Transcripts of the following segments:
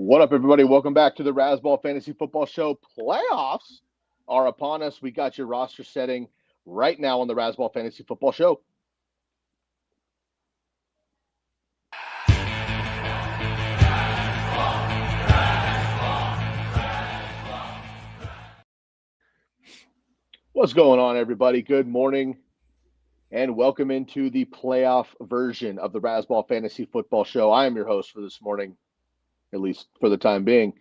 What up, everybody? Welcome back to the Razzball Fantasy Football Show. Playoffs are upon us. We got your roster setting right now on the Razzball Fantasy Football Show. What's going on, everybody? Good morning, and welcome into the playoff version of the Razzball Fantasy Football Show. I am your host for this morning, at least for the time being.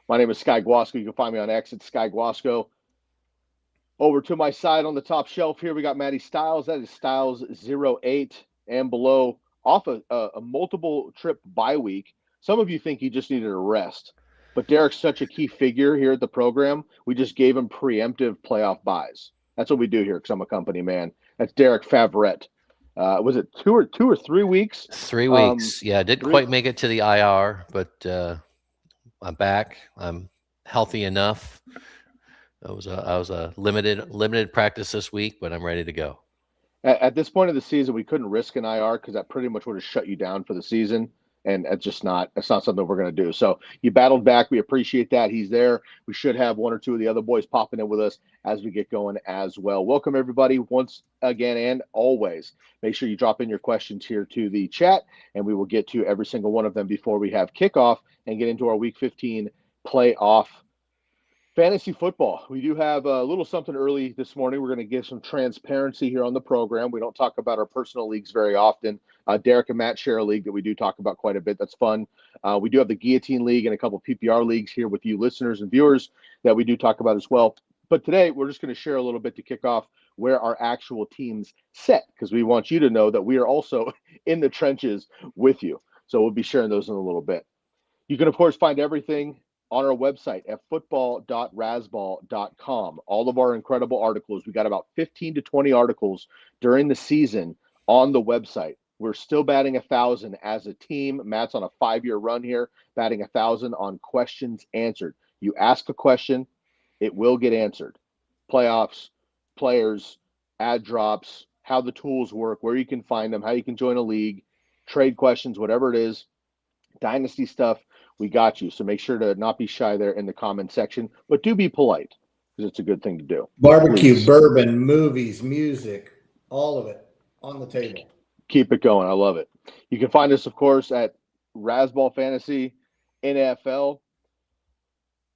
My name is Sky Guasco. You can find me on X at Sky Guasco. Over to my side on the top shelf here, we got Matty Styles. That is Styles08 and below, off a multiple trip bye week. Some of you think he just needed a rest, but Derek's such a key figure here at the program. We just gave him preemptive playoff buys. That's what we do here because I'm a company man. That's Derek Favret. Was it two or 3 weeks? 3 weeks. Yeah, didn't quite make it to the IR, but I'm back. I'm healthy enough. I was a limited practice this week, but I'm ready to go. At this point of the season, we couldn't risk an IR because that pretty much would have shut you down for the season, and it's not something we're going to do. So you battled back. We appreciate that. He's there. We should have one or two of the other boys popping in with us as we get going as well. Welcome, everybody, once again and always. Make sure you drop in your questions here to the chat, and we will get to every single one of them before we have kickoff and get into our Week 15 playoff fantasy football. We do have a little something early this morning. We're going to give some transparency here on the program. We don't talk about our personal leagues very often. Derek and Matt share a league that we do talk about quite a bit. That's fun. We do have the Guillotine League and a couple of PPR leagues here with you listeners and viewers that we do talk about as well. But today, we're just going to share a little bit to kick off where our actual teams set, because we want you to know that we are also in the trenches with you. So we'll be sharing those in a little bit. You can, of course, find everything on our website at football.razzball.com. All of our incredible articles. We got about 15 to 20 articles during the season on the website. We're still batting 1,000 as a team. Matt's on a 5-year run here, batting 1,000 on questions answered. You ask a question, it will get answered. Playoffs, players, ad drops, how the tools work, where you can find them, how you can join a league, trade questions, whatever it is, dynasty stuff. We got you. So make sure to not be shy there in the comment section, but do be polite because it's a good thing to do. Barbecue, please. Bourbon, movies, music, all of it on the table. Keep it going. I love it. You can find us, of course, at Razzball Fantasy NFL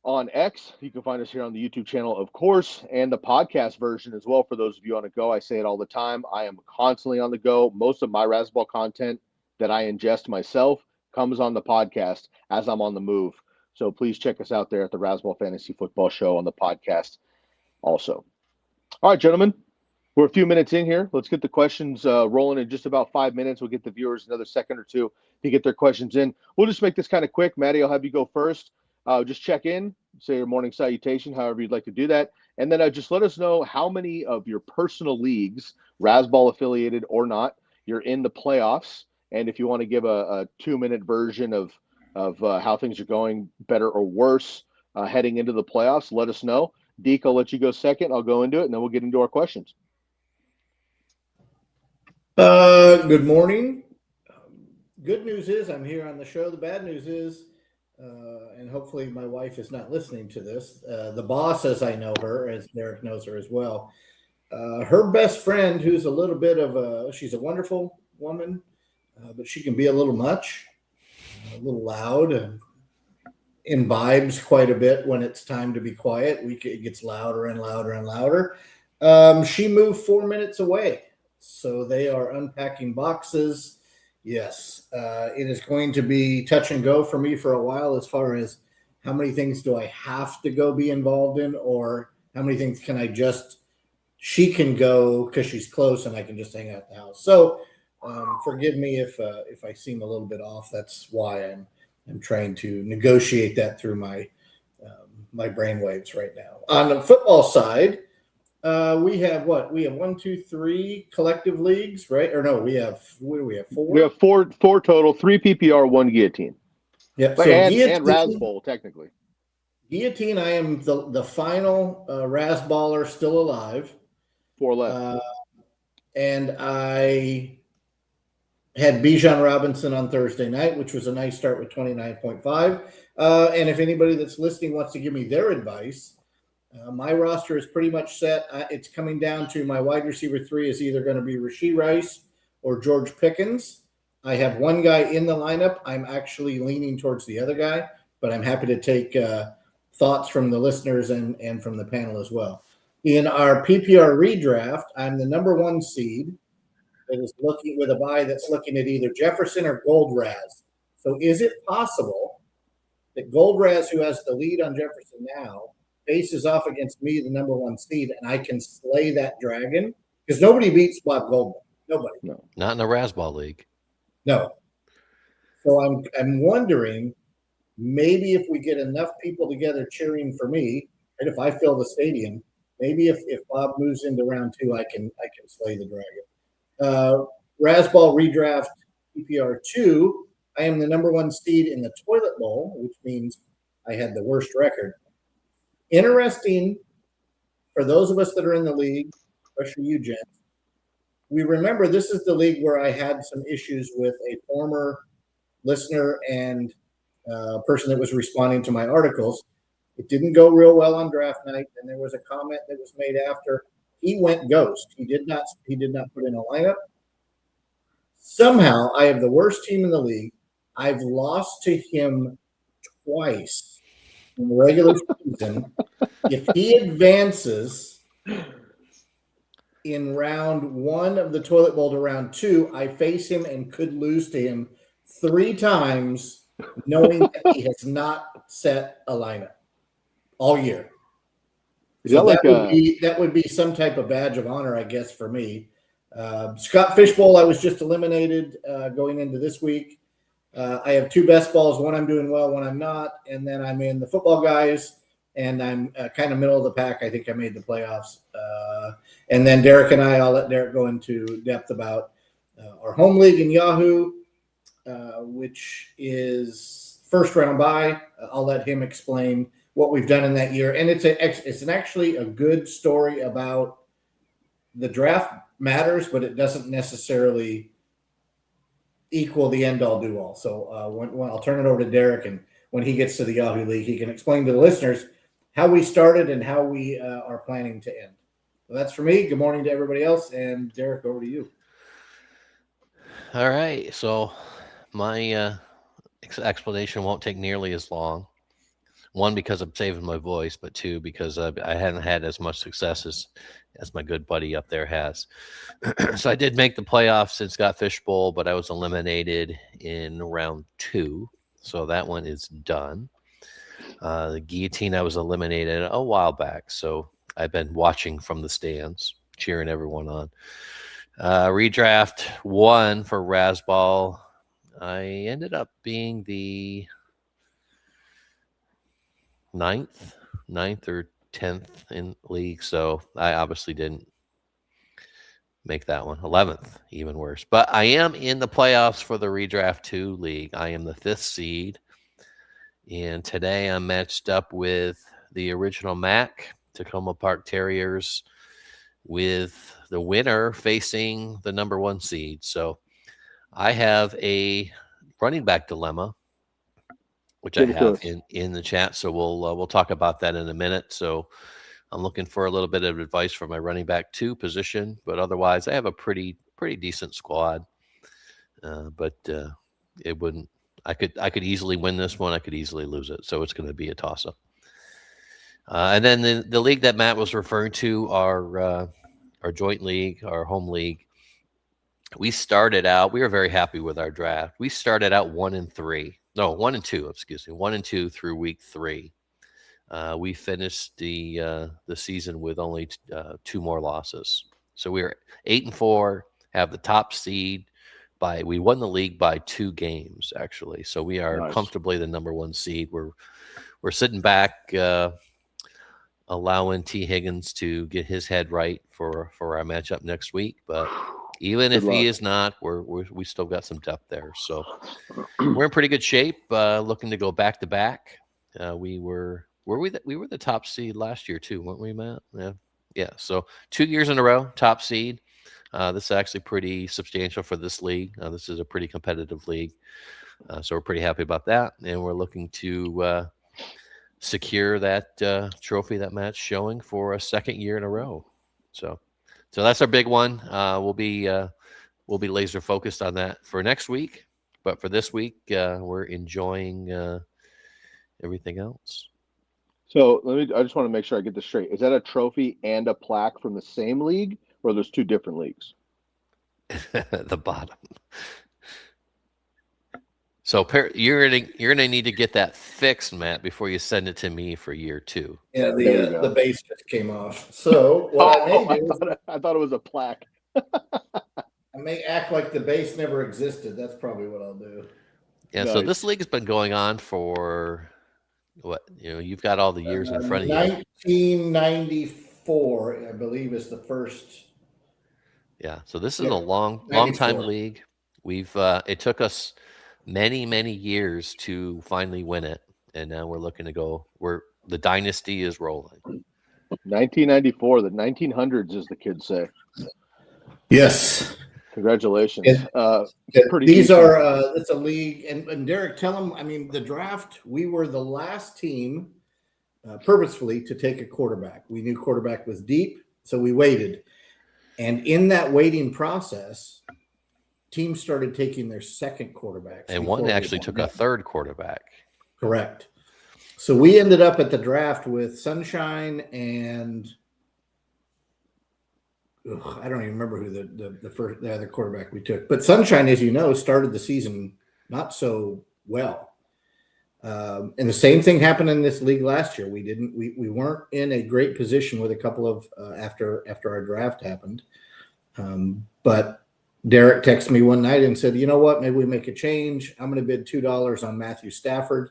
on X. You can find us here on the YouTube channel, of course, and the podcast version as well for those of you on the go. I say it all the time. I am constantly on the go. Most of my Razzball content that I ingest myself comes on the podcast as I'm on the move. So please check us out there at the Razzball Fantasy Football Show on the podcast also. All right, gentlemen, we're a few minutes in here. Let's get the questions rolling in just about 5 minutes. We'll get the viewers another second or two to get their questions in. We'll just make this kind of quick. Maddie, I'll have you go first. Just check in, say your morning salutation, however you'd like to do that. And then just let us know how many of your personal leagues, Razzball affiliated or not, you're in the playoffs. And if you want to give a 2-minute version of how things are going, better or worse, heading into the playoffs, let us know. Deke, I'll let you go second. I'll go into it, and then we'll get into our questions. Good morning. Good news is I'm here on the show. The bad news is, and hopefully my wife is not listening to this, the boss, as I know her, as Derek knows her as well, her best friend, who's a little bit of she's a wonderful woman, but she can be a little much, a little loud, and imbibes quite a bit when it's time to be quiet. It gets louder and louder and louder. She moved 4 minutes away, so they are unpacking boxes. Yes, it is going to be touch and go for me for a while as far as how many things do I have to go be involved in, or how many things can I she can go because she's close and I can just hang out at the house. So forgive me if I seem a little bit off. That's why I'm trying to negotiate that through my brainwaves right now. On the football side, we have 1, 2, 3 collective leagues, right? Or no, we have 4? We have four total, 3 PPR, 1 guillotine. Yep. So and Razzball, technically. Guillotine, I am the final Razzballer still alive. 4 left. And I had Bijan Robinson on Thursday night, which was a nice start with 29.5. And if anybody that's listening wants to give me their advice, my roster is pretty much set. It's coming down to my wide receiver 3 is either going to be Rashee Rice or George Pickens. I have one guy in the lineup. I'm actually leaning towards the other guy, but I'm happy to take thoughts from the listeners and from the panel as well. In our PPR redraft, I'm the number 1 seed that is looking with a bye that's looking at either Jefferson or Goldraz. So is it possible that Goldraz, who has the lead on Jefferson now, faces off against me, the number 1 seed, and I can slay that dragon? Because nobody beats Bob Goldman. Nobody. No. Not in the Razzball League. No. So I'm wondering, maybe if we get enough people together cheering for me, and if I fill the stadium, maybe if Bob moves into round 2, I can slay the dragon. Razzball redraft PPR 2. I am the number 1 seed in the toilet bowl, which means I had the worst record. Interesting for those of us that are in the league, especially you, Jen. We remember this is the league where I had some issues with a former listener and person that was responding to my articles. It didn't go real well on draft night, and there was a comment that was made after. He went ghost. He did not put in a lineup. Somehow, I have the worst team in the league. I've lost to him twice in the regular season. If he advances in round 1 of the toilet bowl to round 2, I face him and could lose to him 3 times, knowing that he has not set a lineup all year. So that would be some type of badge of honor, I guess, for me. Scott Fishbowl, I was just eliminated going into this week. I have 2 best balls. One I'm doing well, one I'm not. And then I'm in the football guys, and I'm kind of middle of the pack. I think I made the playoffs. And then Derek and I'll let Derek go into depth about our home league in Yahoo, which is first round bye. I'll let him explain what we've done in that year. And it's actually a good story about the draft matters, but it doesn't necessarily equal the end-all, do-all. So when I'll turn it over to Derek, and when he gets to the Yahoo League, he can explain to the listeners how we started and how we are planning to end. So that's for me. Good morning to everybody else. And Derek, over to you. All right. So my explanation won't take nearly as long. 1, because I'm saving my voice, but 2, because I hadn't had as much success as my good buddy up there has. So I did make the playoffs in Scott Fishbowl, but I was eliminated in round 2. So that one is done. The guillotine, I was eliminated a while back. So I've been watching from the stands, cheering everyone on. Redraft 1 for Razzball. I ended up being the 9th or 10th in league, so I obviously didn't make that one. 11th, even worse. But I am in the playoffs for the redraft 2 league. I am the 5th seed, and today I'm matched up with the original Mac, Tacoma Park Terriers, with the winner facing the number 1 seed. So I have a running back dilemma, which I have in the chat. So we'll talk about that in a minute. So I'm looking for a little bit of advice for my running back 2 position, but otherwise I have a pretty decent squad. But it wouldn't. I could easily win this one. I could easily lose it. So it's going to be a toss up. And then the league that Matt was referring to, our joint league, our home league. We started out. We were very happy with our draft. We started out 1-3. No, 1-2. Excuse me, 1-2 through week 3. We finished the season with only 2 more losses. So we were 8-4. Have the top seed we won the league by 2 games actually. So we are comfortably the number 1 seed. We're sitting back, allowing T. Higgins to get his head right for our matchup next week, but. Even if he is not, we still got some depth there. So we're in pretty good shape. Looking to go back to back. We were the top seed last year too, weren't we, Matt? Yeah. So 2 years in a row, top seed. This is actually pretty substantial for this league. This is a pretty competitive league. So we're pretty happy about that, and we're looking to secure that trophy that Matt's showing for a second year in a row. So that's our big one. We'll be laser focused on that for next week, but for this week, we're enjoying everything else. So I just want to make sure I get this straight. Is that a trophy and a plaque from the same league, or there's two different leagues? The bottom. So you're gonna need to get that fixed, Matt, before you send it to me for year 2. Yeah, the base just came off. So what I thought it was a plaque. I may act like the base never existed. That's probably what I'll do. Yeah. Nice. So this league has been going on for what? You've got all the years in front of you. 1994, I believe, is the first. Yeah. So this is a long time league. It took us many years to finally win it, and now we're looking to go. The dynasty is rolling. 1994, the 1900s, as the kids say. Yes. Congratulations. It's a league, and Derek, tell them. I mean, the draft. We were the last team, purposefully, to take a quarterback. We knew quarterback was deep, so we waited, and in that waiting process, teams started taking their second quarterbacks. And one actually took a third quarterback. Correct. So we ended up at the draft with Sunshine and I don't even remember who the other quarterback we took. But Sunshine, as you know, started the season not so well. And the same thing happened in this league last year. We weren't in a great position with a couple of after our draft happened. But Derek texted me one night and said, you know what, maybe we make a change. I'm going to bid $2 on Matthew Stafford.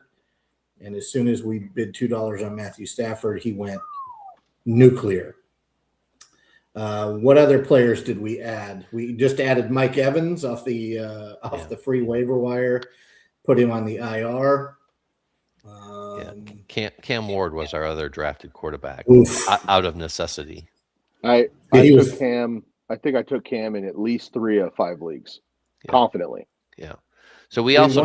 And as soon as we bid $2 on Matthew Stafford, he went nuclear. What other players did we add? We just added Mike Evans off the free waiver wire, put him on the IR. Cam Ward was our other drafted quarterback out of necessity. I took Cam. I think I took Cam in at least 3 of 5 leagues, confidently. Yeah. So we also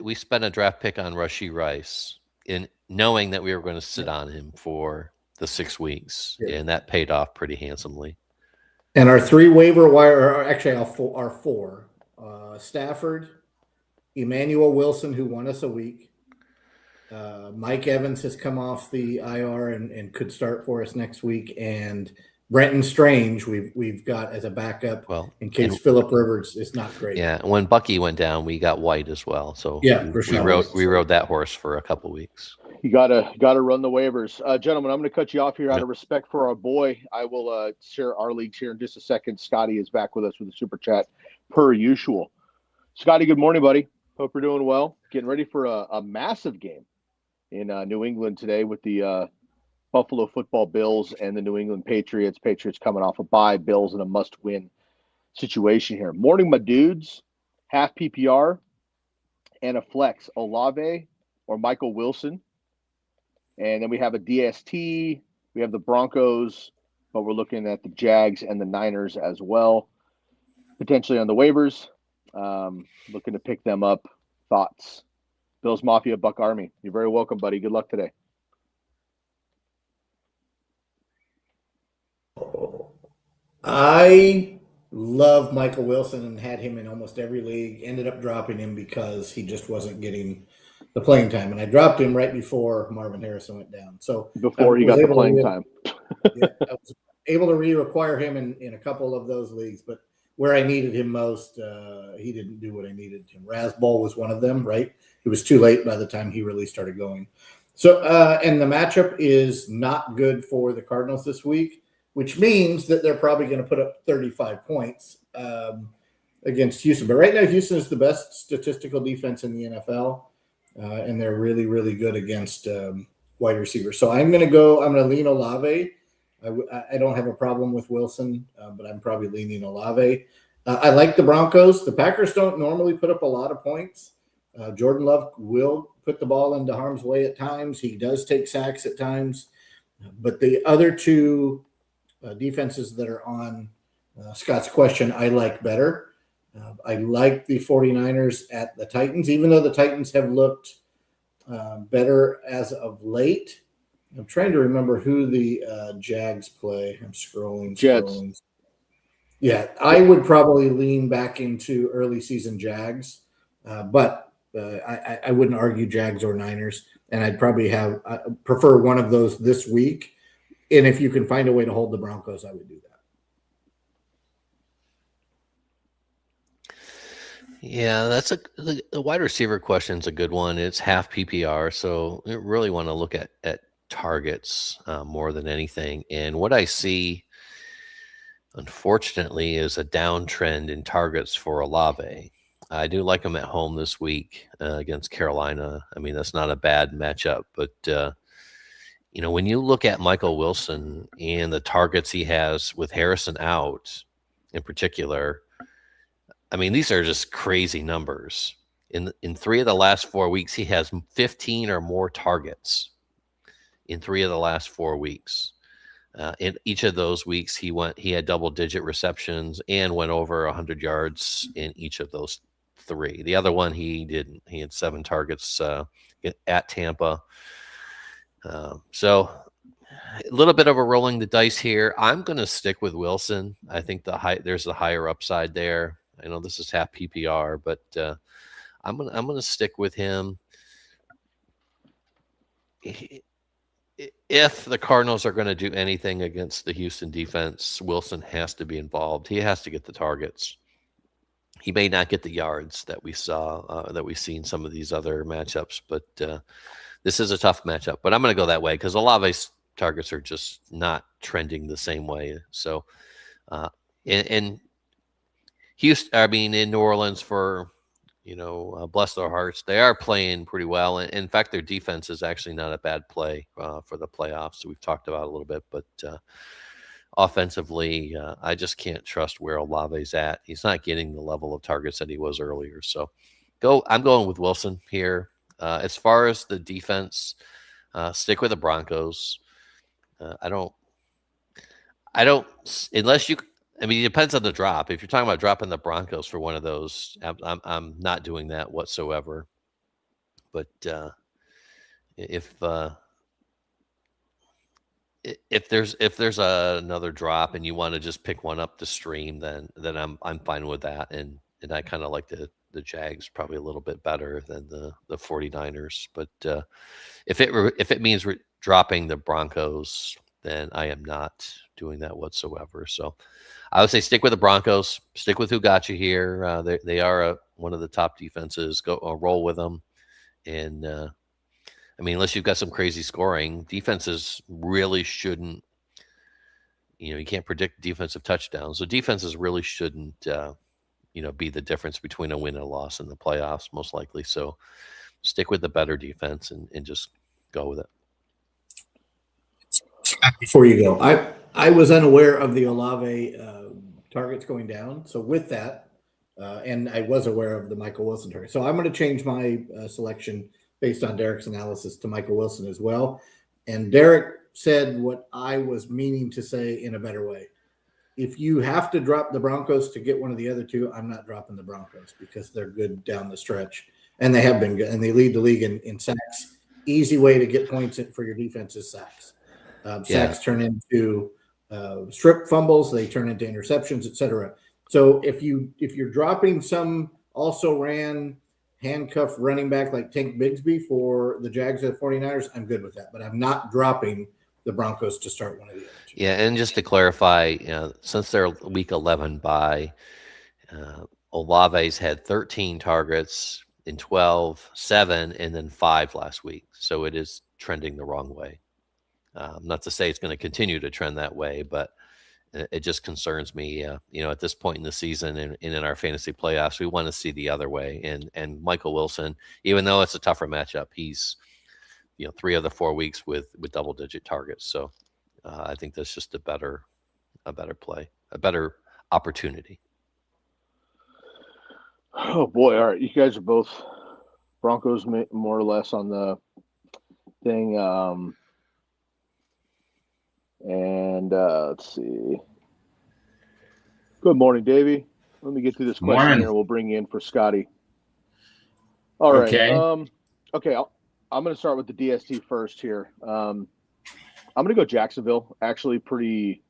we spent a draft pick on Rashee Rice in knowing that we were going to sit on him for the 6 weeks, and that paid off pretty handsomely. And our 3 waiver wire, or actually our 4, Stafford, Emmanuel Wilson, who won us a week. Mike Evans has come off the IR and could start for us next week, and Brenton Strange we've got as a backup in case Phillip Rivers is not great. Yeah, when Bucky went down, we got White as well. So we rode that horse for a couple weeks. You gotta run the waivers, gentlemen. I'm going to cut you off here out of respect for our boy. I will share our leagues here in just a second. Scotty is back with us with a super chat per usual. Scotty, good morning, buddy. Hope you're doing well. Getting ready for a massive game in New England today with the Buffalo Football Bills and the New England Patriots. Patriots coming off a bye, Bills in a must-win situation here. Morning, my dudes. Half PPR and a flex, Olave or Michael Wilson. And then we have a DST. We have the Broncos, but we're looking at the Jags and the Niners as well. Potentially on the waivers. Looking to pick them up. Thoughts? Bills Mafia, Buck Army. You're very welcome, buddy. Good luck today. I love Michael Wilson and had him in almost every league. Ended up dropping him because he just wasn't getting the playing time. And I dropped him right before Marvin Harrison went down. So before he got the playing time. I was able to re-require him in a couple of those leagues, but where I needed him most, he didn't do what I needed him. Razzball was one of them, right? It was too late by the time he really started going. So, and the matchup is not good for the Cardinals this week, which means that they're probably going to put up 35 points against Houston. But right now, Houston is the best statistical defense in the NFL, and they're really, really good against wide receivers. So I'm going to lean Olave. I don't have a problem with Wilson, but I'm probably leaning Olave. I like the Broncos. The Packers don't normally put up a lot of points. Jordan Love will put the ball into harm's way at times. He does take sacks at times. But the other 2 defenses that are on Scott's question, I like better. I like the 49ers at the Titans, even though the Titans have looked better as of late. I'm trying to remember who the Jags play. I'm scrolling. Jets. Yeah, I would probably lean back into early season Jags, but I wouldn't argue Jags or Niners, and I'd probably prefer one of those this week. And if you can find a way to hold the Broncos, I would do that. Yeah, the wide receiver question is a good one. It's half PPR, so you really want to look at targets more than anything. And what I see, unfortunately, is a downtrend in targets for Olave. I do like him at home this week against Carolina. I mean, that's not a bad matchup, but when you look at Michael Wilson and the targets he has with Harrison out, in particular. I mean, these are just crazy numbers. In 3 of the last 4 weeks, he has 15 or more targets. In 3 of the last 4 weeks, in each of those weeks, he had double-digit receptions and went over 100 yards in each of those 3. The other one he didn't. He had 7 targets at Tampa. So a little bit of a rolling the dice here. I'm going to stick with Wilson. I think there's a higher upside there. I know this is half PPR, but I'm gonna stick with him. If the Cardinals are going to do anything against the Houston defense, Wilson has to be involved. He has to get the targets. He may not get the yards that we saw that we've seen some of these other matchups, but this is a tough matchup. But I'm going to go that way because Olave's targets are just not trending the same way. So, in Houston, I mean, in New Orleans, for bless their hearts, they are playing pretty well. And in fact, their defense is actually not a bad play for the playoffs. So we've talked about it a little bit, but offensively, I just can't trust where Olave's at. He's not getting the level of targets that he was earlier. So I'm going with Wilson here. As far as the defense, stick with the Broncos. I don't, unless you. I mean, it depends on the drop. If you're talking about dropping the Broncos for one of those, I'm not doing that whatsoever. But if there's another drop and you want to just pick one up the stream, then I'm fine with that. And I kind of like the Jags probably a little bit better than the 49ers. But if it means dropping the Broncos, then I am not doing that whatsoever. So I would say stick with the Broncos. Stick with who got you here. They are one of the top defenses. Go roll with them. And I mean, unless you've got some crazy scoring, defenses really shouldn't. You can't predict defensive touchdowns, so defenses really shouldn't. Be the difference between a win and a loss in the playoffs, most likely. So stick with the better defense and just go with it. Before you go, I was unaware of the Olave targets going down. So with that, and I was aware of the Michael Wilson target. So I'm going to change my selection based on Derek's analysis to Michael Wilson as well. And Derek said what I was meaning to say in a better way. If you have to drop the Broncos to get one of the other two, I'm not dropping the Broncos because they're good down the stretch. And they have been good. And they lead the league in sacks. Easy way to get points for your defense is sacks. Sacks turn into strip fumbles. They turn into interceptions, etc. So if you're dropping some also ran handcuff running back like Tank Bigsby for the Jags and the 49ers, I'm good with that. But I'm not dropping the Broncos to start one of the other two. Yeah, and just to clarify, since they're week 11 bye, Olave's had 13 targets in 12, 7, and then 5 last week. So it is trending the wrong way. Not to say it's going to continue to trend that way, but it just concerns me. At this point in the season and in our fantasy playoffs, we want to see the other way. And Michael Wilson, even though it's a tougher matchup, he's 3 of the 4 weeks with double-digit targets. So I think that's just a better play, a better opportunity. Oh boy! All right, you guys are both Broncos more or less on the thing. And let's see. Good morning, Davey. Let me get through this question Morning. here. We'll bring you in for Scotty. All right. Okay. Okay. I'm going to start with the DST first here. I'm going to go Jacksonville. Actually, pretty.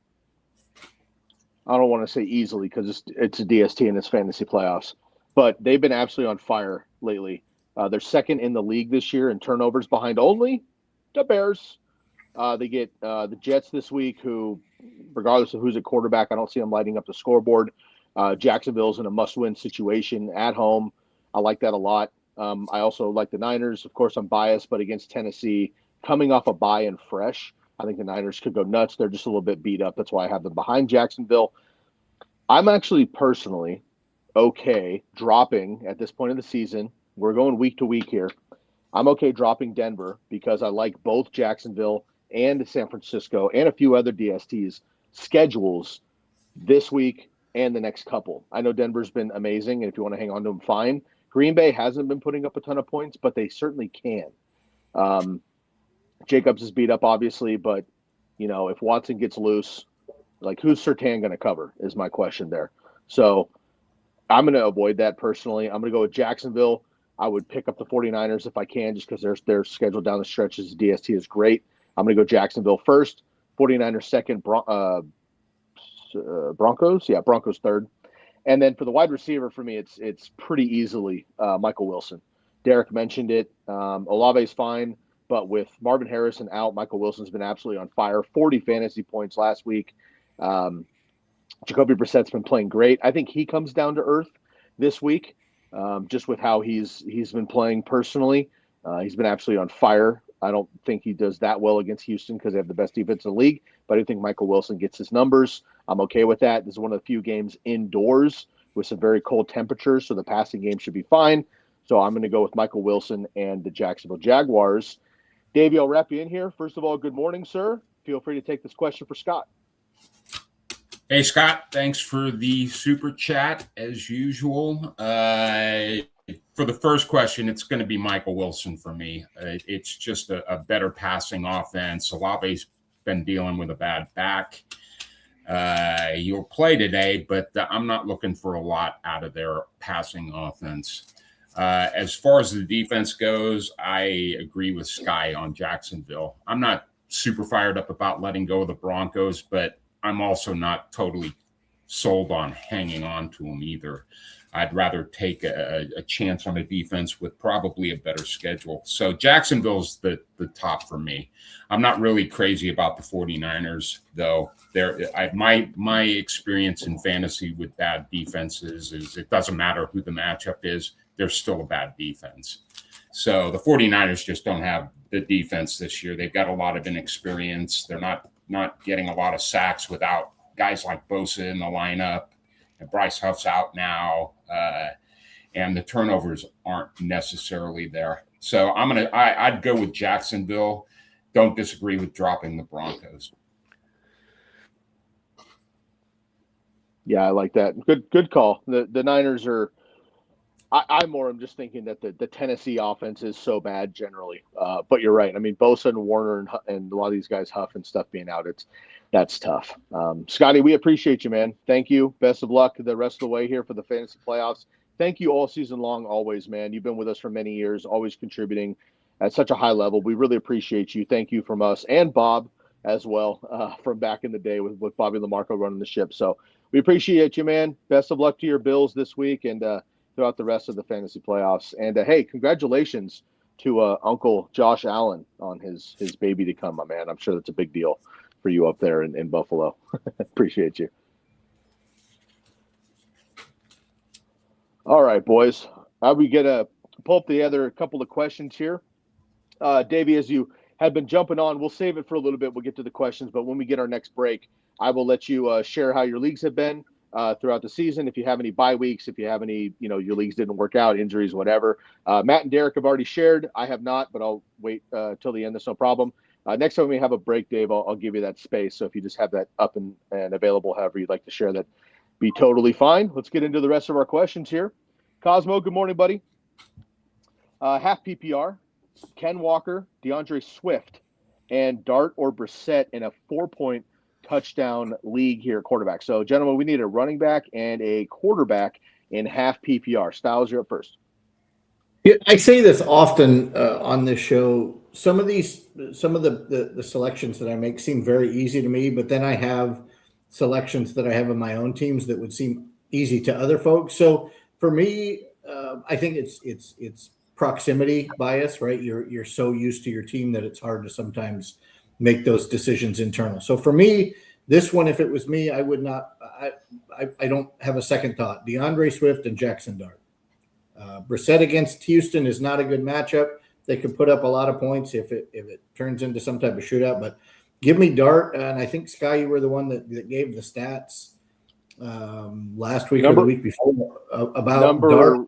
I don't want to say easily because it's a DST and it's fantasy playoffs, but they've been absolutely on fire lately. They're second in the league this year in turnovers, behind only the Bears. They get the Jets this week, who, regardless of who's at quarterback, I don't see them lighting up the scoreboard. Jacksonville's in a must-win situation at home. I like that a lot. I also like the Niners. Of course, I'm biased, but against Tennessee, coming off a bye and fresh, I think the Niners could go nuts. They're just a little bit beat up. That's why I have them behind Jacksonville. I'm actually personally okay dropping at this point of the season. We're going week to week here. I'm okay dropping Denver because I like both Jacksonville and San Francisco and a few other DSTs schedules this week and the next couple. I know Denver's been amazing, and if you want to hang on to them, fine. Green Bay hasn't been putting up a ton of points, but they certainly can. Jacobs is beat up, obviously, but, if Watson gets loose, like, who's Surtain going to cover is my question there. So I'm going to avoid that personally. I'm going to go with Jacksonville. I would pick up the 49ers if I can, just because their schedule down the stretch as DST is great. I'm going to go Jacksonville first, 49ers second, Broncos. Yeah, Broncos third. And then for the wide receiver, for me, it's pretty easily Michael Wilson. Derek mentioned it. Olave's fine, but with Marvin Harrison out, Michael Wilson's been absolutely on fire. 40 fantasy points last week. Jacoby Brissett's been playing great. I think he comes down to earth this week, just with how he's been playing personally. He's been absolutely on fire. I don't think he does that well against Houston because they have the best defense in the league, but I think Michael Wilson gets his numbers. I'm okay with that. This is one of the few games indoors with some very cold temperatures, so the passing game should be fine. So I'm going to go with Michael Wilson and the Jacksonville Jaguars. Davey, I'll wrap you in here. First of all, good morning, sir. Feel free to take this question for Scott. Hey, Scott, thanks for the super chat as usual. For the first question, it's going to be Michael Wilson for me. It's just a better passing offense. Olave's been dealing with a bad back. He'll play today, but I'm not looking for a lot out of their passing offense. As far as the defense goes, I agree with Sky on Jacksonville. I'm not super fired up about letting go of the Broncos, but I'm also not totally sold on hanging on to them either. I'd rather take a chance on a defense with probably a better schedule. So Jacksonville's the top for me. I'm not really crazy about the 49ers, though. My experience in fantasy with bad defenses is it doesn't matter who the matchup is, they're still a bad defense. So the 49ers just don't have the defense this year. They've got a lot of inexperience. They're not getting a lot of sacks without guys like Bosa in the lineup. And Bryce Huff's out now, and the turnovers aren't necessarily there. So I'd go with Jacksonville. Don't disagree with dropping the Broncos. Yeah, I like that. Good call. The Niners are. I'm just thinking that the Tennessee offense is so bad generally. But you're right. I mean, Bosa and Warner and a lot of these guys, Huff and stuff being out, that's tough. Scotty, we appreciate you, man. Thank you. Best of luck the rest of the way here for the fantasy playoffs. Thank you all season long, always, man. You've been with us for many years, always contributing at such a high level. We really appreciate you. Thank you from us and Bob as well from back in the day with Bobby Lamarco running the ship. So we appreciate you, man. Best of luck to your Bills this week and throughout the rest of the fantasy playoffs. And hey, congratulations to Uncle Josh Allen on his baby to come, my man. I'm sure that's a big deal for you up there in Buffalo. Appreciate you. All right, boys. We get to pull up the other couple of questions here. Davey, as you had been jumping on, we'll save it for a little bit. We'll get to the questions, but when we get our next break, I will let you share how your leagues have been throughout the season. If you have any bye weeks, if you have any, your leagues didn't work out, injuries, whatever. Matt and Derek have already shared. I have not, but I'll wait till the end. That's no problem. Next time we have a break, Dave, I'll give you that space. So if you just have that up and available, however you'd like to share that, be totally fine. Let's get into the rest of our questions here. Cosmo, good morning, buddy. Half PPR, Ken Walker, DeAndre Swift, and Dart or Brissett in a 4-point touchdown league here at quarterback. So, gentlemen, we need a running back and a quarterback in half PPR. Styles, you're up first. Yeah, I say this often on this show. Some of the selections that I make seem very easy to me, but then I have selections that I have in my own teams that would seem easy to other folks. So for me, I think it's proximity bias, right? You're so used to your team that it's hard to sometimes make those decisions internal. So for me, this one, if it was me, I would not. I don't have a second thought. DeAndre Swift and Jackson Dart. Brissett against Houston is not a good matchup. They could put up a lot of points if it turns into some type of shootout. But give me Dart, and I think Sky, you were the one that gave the stats last week or the week before about Dart.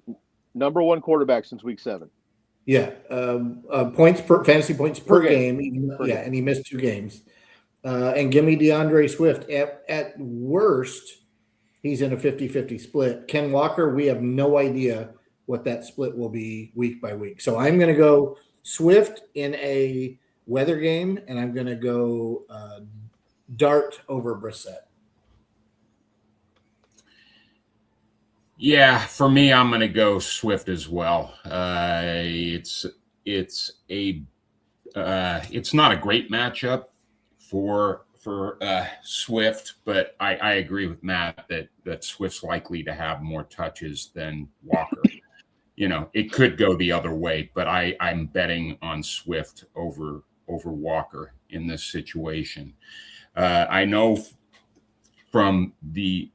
Number one quarterback since week 7. Yeah, fantasy points per game. And he missed 2 games. And give me DeAndre Swift. At worst, he's in a 50-50 split. Ken Walker, we have no idea what that split will be week by week. So I'm going to go Swift in a weather game, and I'm going to go Dart over Brissett. Yeah, for me, I'm going to go Swift as well. It's not a great matchup for Swift, but I agree with Matt that Swift's likely to have more touches than Walker. It could go the other way, but I'm betting on Swift over Walker in this situation. I know from the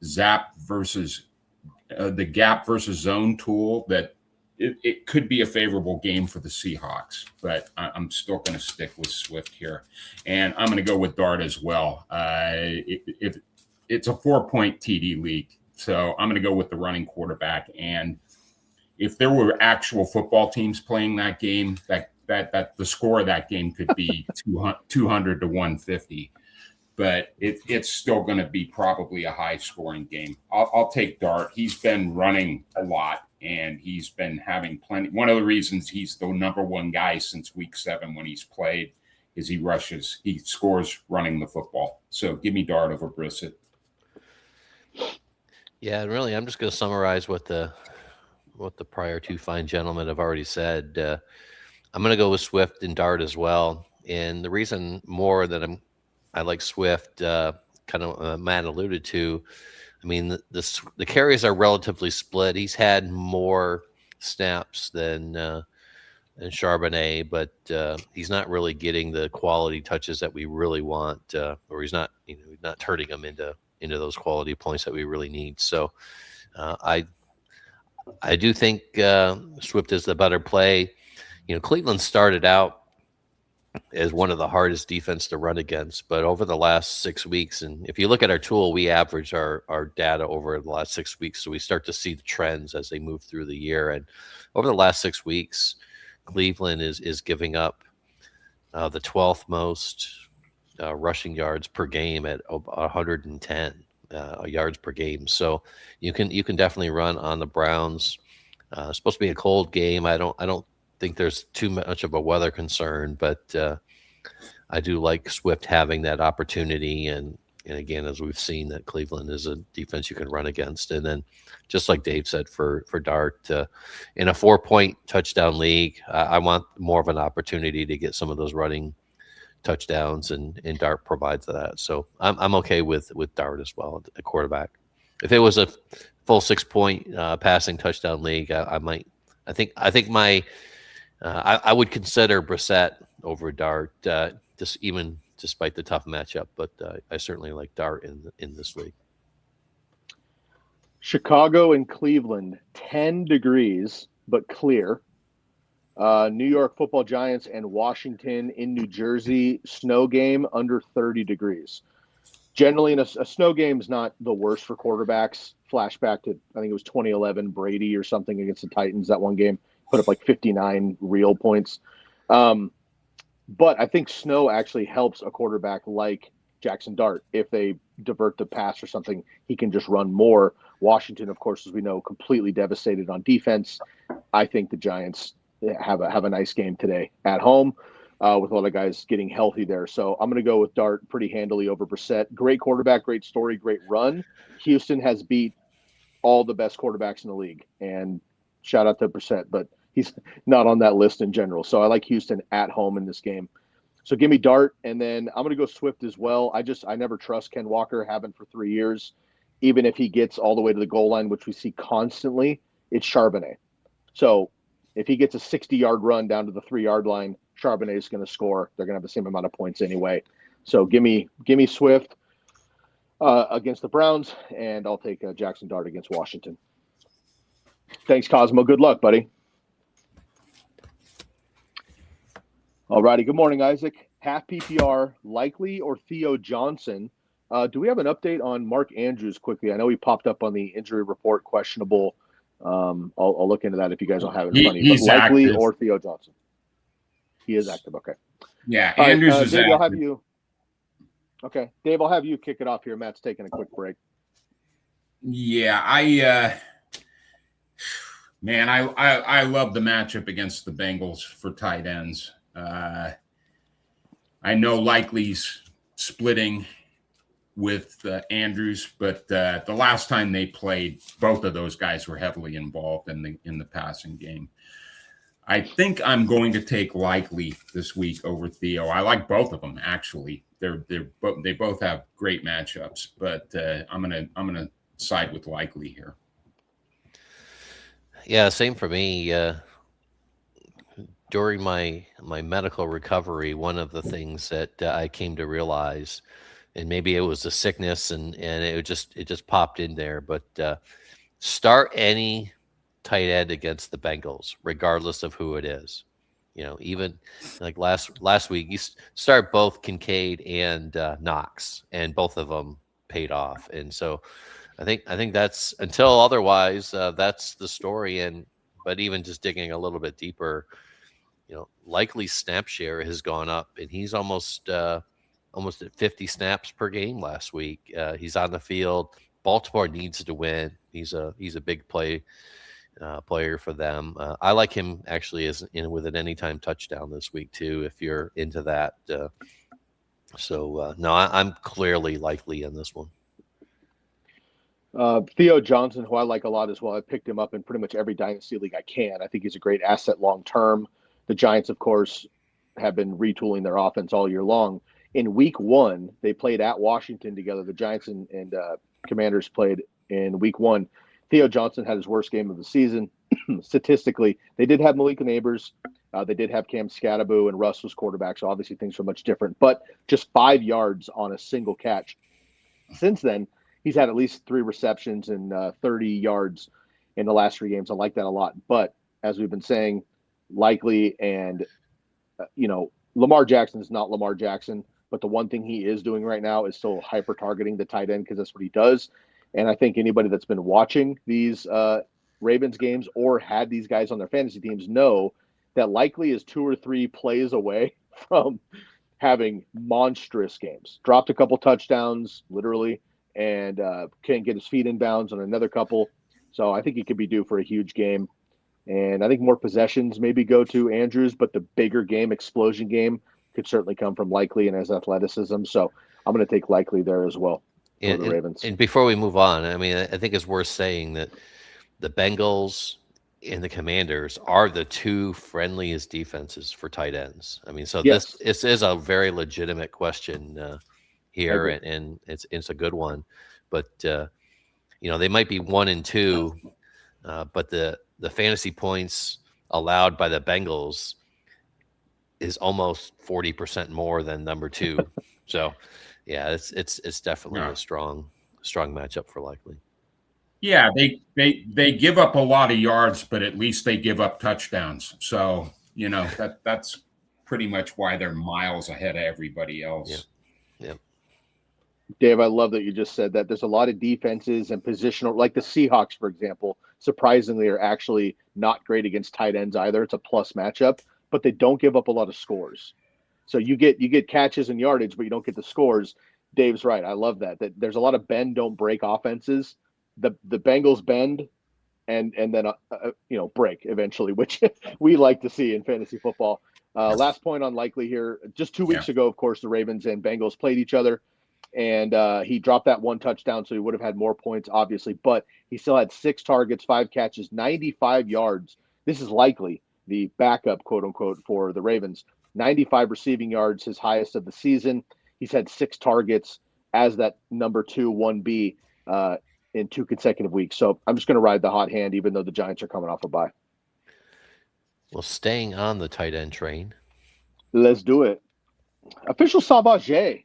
the gap versus zone tool that it could be a favorable game for the Seahawks, but I'm still going to stick with Swift here. And I'm going to go with Dart as well. It's a 4-point TD league, so I'm going to go with the running quarterback. And if there were actual football teams playing that game, that the score of that game could be 200 to 150. But it's still going to be probably a high-scoring game. I'll take Dart. He's been running a lot, and he's been having plenty. One of the reasons he's the number one guy since week 7 when he's played is he scores running the football. So give me Dart over Brissett. Yeah, really, I'm just going to summarize what the prior 2 fine gentlemen have already said. I'm going to go with Swift and Dart as well. And the reason more that I like Swift, kind of Matt alluded to. I mean, the carries are relatively split. He's had more snaps than Charbonnet, but he's not really getting the quality touches that we really want, or he's not turning them into those quality points that we really need. So I do think Swift is the better play. Cleveland started out as one of the hardest defense to run against, but over the last 6 weeks, and if you look at our tool, we average our data over the last 6 weeks, so we start to see the trends as they move through the year. And over the last 6 weeks, Cleveland is giving up the 12th most rushing yards per game at 110 yards per game. So you can definitely run on the Browns. It's supposed to be a cold game. I don't think there's too much of a weather concern, but I do like Swift having that opportunity. And again, as we've seen, that Cleveland is a defense you can run against. And then just like Dave said, for Dart, in a 4-point touchdown league, I want more of an opportunity to get some of those running touchdowns, and Dart provides that. So I'm okay with Dart as well at quarterback. If it was a full 6-point passing touchdown league, I would consider Brissett over Dart, despite the tough matchup. But I certainly like Dart in this league. Chicago and Cleveland, 10 degrees but clear. New York Football Giants and Washington in New Jersey, snow game under 30 degrees. Generally, a snow game is not the worst for quarterbacks. Flashback to, I think it was 2011 Brady or something against the Titans, that one game. Put up like 59 real points. But I think snow actually helps a quarterback like Jackson Dart. If they divert the pass or something, he can just run more. Washington, of course, as we know, completely devastated on defense. I think the Giants have a nice game today at home. with a lot of guys getting healthy there. So I'm going to go with Dart pretty handily over Brissett. Great quarterback, great story, great run. Houston has beat all the best quarterbacks in the league, and shout out to Brissett, but he's not on that list in general. So I like Houston at home in this game. So give me Dart, and then I'm going to go Swift as well. I never trust Ken Walker, haven't for 3 years. Even if he gets all the way to the goal line, which we see constantly, it's Charbonnet. So if he gets a 60-yard run down to the 3-yard line, Charbonnet is going to score. They're going to have the same amount of points anyway. So give me Swift against the Browns, and I'll take Jackson Dart against Washington. Thanks, Cosmo. Good luck, buddy. All righty. Good morning, Isaac. Half PPR, Likely or Theo Johnson? Do we have an update on Mark Andrews quickly? I know he popped up on the injury report, questionable. I'll look into that if you guys don't have it in front of you. But Likely active. Or Theo Johnson? He is active. Okay. Yeah, Andrews is Dave, active. I'll have you. Okay, Dave, I'll have you kick it off here. Matt's taking a quick break. Yeah, I love the matchup against the Bengals for tight ends. I know Likely's splitting with Andrews, but the last time they played, both of those guys were heavily involved in the passing game. I think I'm going to take Likely this week over Theo. I like both of them actually. They both have great matchups, but I'm gonna side with Likely here. Yeah, same for me. During my medical recovery, one of the things that I came to realize, and maybe it was a sickness and it just popped in there, but start any tight end against the Bengals, regardless of who it is. You know, even like last week, you start both Kincaid and Knox, and both of them paid off. And so I think that's, until otherwise, that's the story. But even just digging a little bit deeper, you know, Likely snap share has gone up, and he's almost at 50 snaps per game last week. He's on the field. Baltimore needs to win. He's a big player for them. I like him actually with an anytime touchdown this week too, if you're into that. No, I'm clearly Likely in this one. Theo Johnson, who I like a lot as well. I picked him up in pretty much every dynasty league I can. I think he's a great asset long term. The Giants, of course, have been retooling their offense all year long. In week 1, they played at Washington together. The Giants and Commanders played in week 1. Theo Johnson had his worst game of the season. Statistically, they did have Malik Neighbors. They did have Cam Scatterbo, and Russ was quarterback, so obviously things were much different. But just 5 yards on a single catch. Since then, he's had at least 3 receptions and 30 yards in the last 3 games. I like that a lot. But as we've been saying, Likely and, Lamar Jackson is not Lamar Jackson. But the one thing he is doing right now is still hyper-targeting the tight end, because that's what he does. And I think anybody that's been watching these Ravens games or had these guys on their fantasy teams know that Likely is 2 or 3 plays away from having monstrous games. Dropped a couple touchdowns, literally, and can't get his feet in bounds on another couple. So I think he could be due for a huge game. And I think more possessions maybe go to Andrews, but the bigger game, explosion game, could certainly come from Likely and his athleticism. So I'm going to take Likely there as well for the Ravens. And before we move on, I mean, I think it's worth saying that the Bengals and the Commanders are the 2 friendliest defenses for tight ends. I mean, so yes. This is a very legitimate question here, and it's a good one. But they might be 1 and 2, but the fantasy points allowed by the Bengals is almost 40% more than number 2. So, yeah, it's definitely a strong matchup for Likely. Yeah, they give up a lot of yards, but at least they give up touchdowns. So, that's pretty much why they're miles ahead of everybody else. Yep. Dave, I love that you just said that. There's a lot of defenses and positional, like the Seahawks, for example, surprisingly are actually not great against tight ends either. It's a plus matchup, but they don't give up a lot of scores. So you get catches and yardage, but you don't get the scores. Dave's right. I love that there's a lot of bend, don't break offenses. The Bengals bend and then break eventually, which we like to see in fantasy football. Last point on Likely here. Just 2 weeks ago, of course, the Ravens and Bengals played each other, and he dropped that one touchdown, so he would have had more points, obviously. But he still had 6 targets, 5 catches, 95 yards. This is Likely, the backup, quote unquote, for the Ravens. 95 receiving yards, his highest of the season. He's had 6 targets as that number 2 1B in 2 consecutive weeks. So I'm just going to ride the hot hand, even though the Giants are coming off a bye. Well, staying on the tight end train. Let's do it. Official Savage.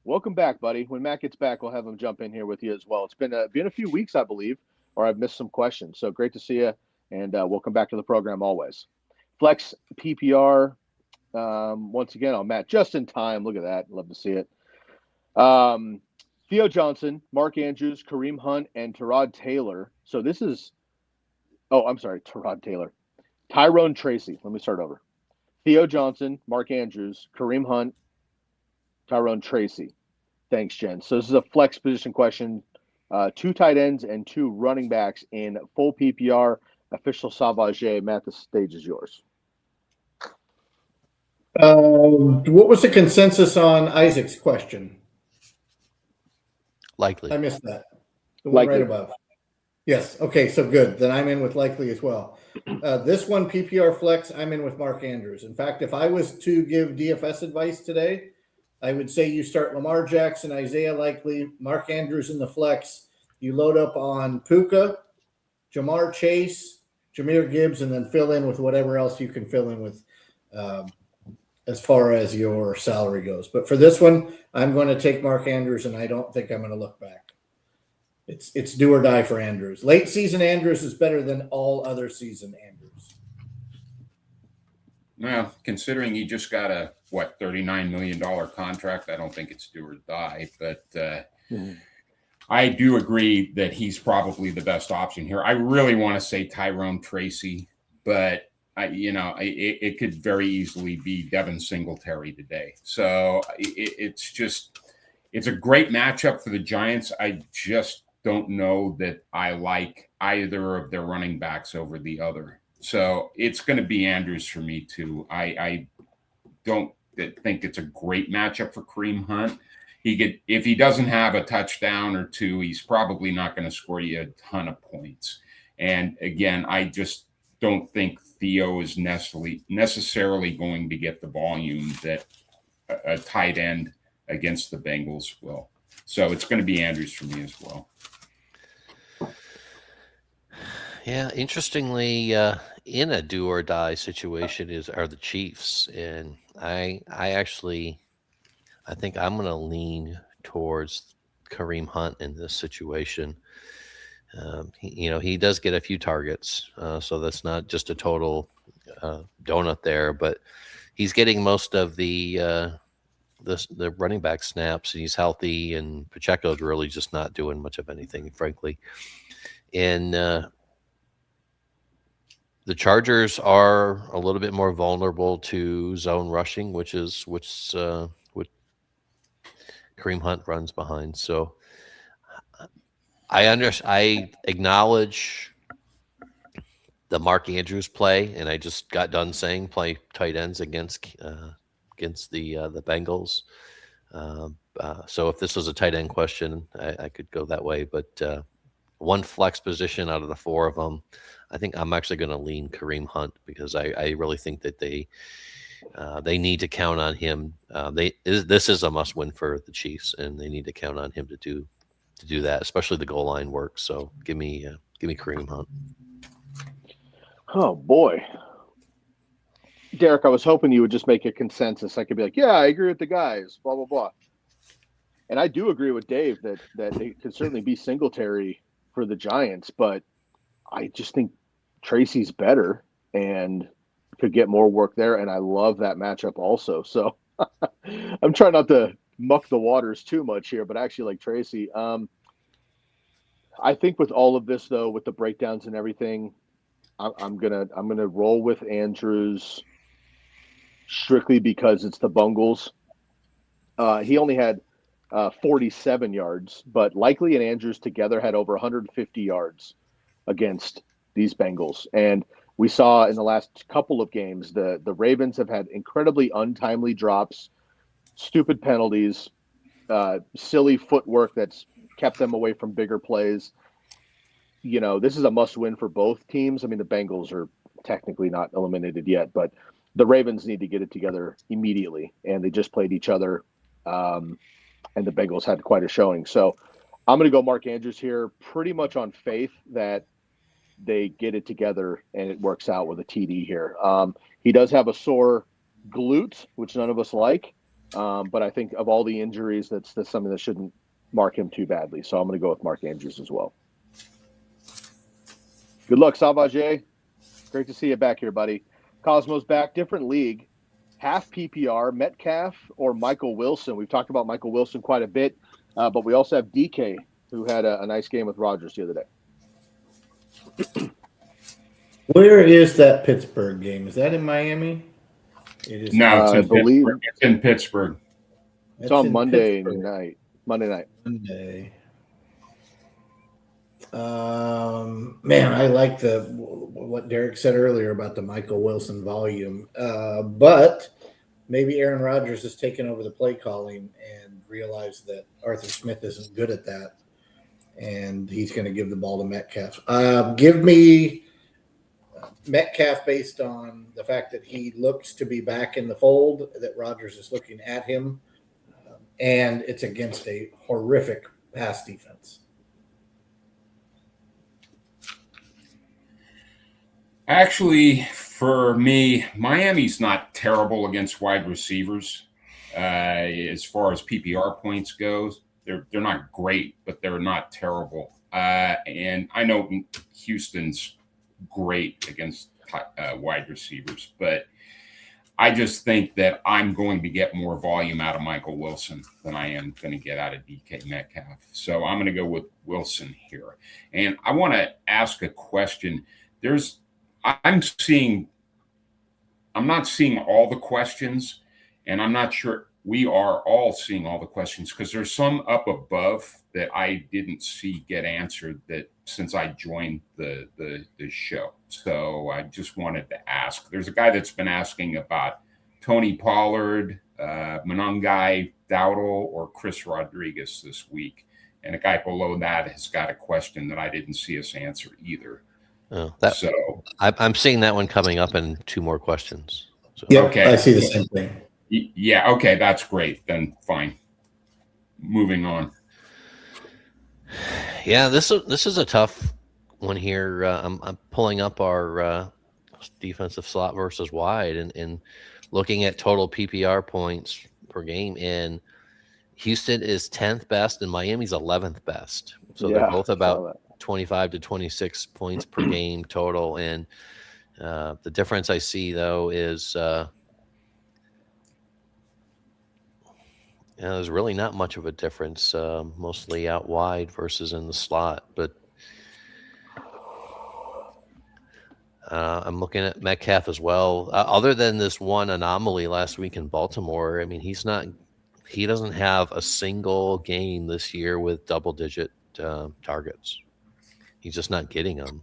Welcome back, buddy. When Matt gets back, we'll have him jump in here with you as well. It's been a few weeks, I believe, or I've missed some questions. So great to see you, and welcome back to the program always. Flex PPR, once again, on Matt, just in time. Look at that. Love to see it. Theo Johnson, Mark Andrews, Kareem Hunt, and Tyrod Taylor. So this is Tyrod Taylor. Tyrone Tracy. Let me start over. Theo Johnson, Mark Andrews, Kareem Hunt, Tyrone Tracy. Thanks, Jen. So this is a flex position question. 2 tight ends and 2 running backs in full PPR. Official Savage. Matt, the stage is yours. What was the consensus on Isaac's question? Likely. I missed that. The one right above. Yes. Okay. So good. Then I'm in with Likely as well. This one, PPR flex, I'm in with Mark Andrews. In fact, if I was to give DFS advice today, I would say you start Lamar Jackson, Isaiah Likely, Mark Andrews in the flex. You load up on Puka, Jamar Chase, Jahmyr Gibbs, and then fill in with whatever else you can fill in with as far as your salary goes. But for this one, I'm going to take Mark Andrews, and I don't think I'm going to look back. It's do or die for Andrews. Late season Andrews is better than all other season Andrews. Well, considering he just got a $39 million contract, I don't think it's do or die. But I do agree that he's probably the best option here. I really want to say Tyrone Tracy, but it could very easily be Devin Singletary today. So it's a great matchup for the Giants. I just don't know that I like either of their running backs over the other. So it's going to be Andrews for me too. I don't think it's a great matchup for Kareem Hunt. If he doesn't have a touchdown or 2, he's probably not going to score you a ton of points. And again, I just don't think Theo is necessarily going to get the volume that a tight end against the Bengals will. So it's going to be Andrews for me as well. Yeah, interestingly, in a do or die situation are the Chiefs, and I think I'm going to lean towards Kareem Hunt in this situation. He does get a few targets, so that's not just a total donut there, but he's getting most of the running back snaps, and he's healthy, and Pacheco's really just not doing much of anything, frankly. And the Chargers are a little bit more vulnerable to zone rushing, which what Kareem Hunt runs behind. So I acknowledge the Mark Andrews play, and I just got done saying play tight ends against the Bengals. So if this was a tight end question, I could go that way. But one flex position out of the 4 of them, I think I'm actually going to lean Kareem Hunt because I really think that they need to count on him. This is a must win for the Chiefs, and they need to count on him to do that, especially the goal line work. So give me Kareem Hunt. Oh boy, Derek, I was hoping you would just make a consensus. I could be like, yeah, I agree with the guys, blah blah blah. And I do agree with Dave that it could certainly be Singletary for the Giants, but I just think Tracy's better and could get more work there, and I love that matchup also. So I'm trying not to muck the waters too much here, but I actually like Tracy. I think with all of this though, with the breakdowns and everything, I'm gonna roll with Andrews strictly because it's the Bungles. He only had 47 yards, but Likely and Andrews together had over 150 yards against these Bengals. And We saw in the last couple of games, the Ravens have had incredibly untimely drops, stupid penalties, silly footwork that's kept them away from bigger plays. This is a must-win for both teams. I mean, the Bengals are technically not eliminated yet, but the Ravens need to get it together immediately, and they just played each other, and the Bengals had quite a showing. So I'm going to go Mark Andrews here, pretty much on faith that they get it together and it works out with a TD here. He does have a sore glute, which none of us like, but I think of all the injuries, that's something that shouldn't mark him too badly. So I'm going to go with Mark Andrews as well. Good luck, Savage. Great to see you back here, buddy. Cosmo's back, different league, half PPR, Metcalf or Michael Wilson. We've talked about Michael Wilson quite a bit, but we also have DK, who had a nice game with Rodgers the other day. Where is that Pittsburgh game? Is that in Miami? It is. No, it's in Pittsburgh. It's in Pittsburgh. It's on Monday night. Monday night. Monday. Man, I like what Derek said earlier about the Michael Wilson volume, but maybe Aaron Rodgers has taken over the play calling and realized that Arthur Smith isn't good at that, and he's going to give the ball to Metcalf. Give me Metcalf based on the fact that he looks to be back in the fold, that Rodgers is looking at him, and it's against a horrific pass defense. Actually, for me, Miami's not terrible against wide receivers. As far as PPR points goes, they're not great, but they're not terrible. And I know Houston's great against wide receivers, but I just think that I'm going to get more volume out of Michael Wilson than I am going to get out of DK Metcalf. So I'm going to go with Wilson here. And I want to ask a question. I'm not seeing all the questions, and I'm not sure we are all seeing all the questions, because there's some up above that I didn't see get answered that since I joined the show. So I just wanted to ask. There's a guy that's been asking about Tony Pollard, Monangai Dowdle, or Chris Rodriguez this week. And a guy below that has got a question that I didn't see us answer either. I'm seeing that one coming up in two more questions. So. Yeah, okay. I see the same thing. Yeah, okay, that's great. Then fine. Moving on. Yeah, this is a tough one here. I'm pulling up our defensive slot versus wide and looking at total PPR points per game. And Houston is 10th best and Miami's 11th best. So they're both about 25 to 26 points per game total. And the difference I see, though, is there's really not much of a difference, mostly out wide versus in the slot. But I'm looking at Metcalf as well. Other than this one anomaly last week in Baltimore, I mean, he doesn't have a single game this year with double-digit targets. He's just not getting them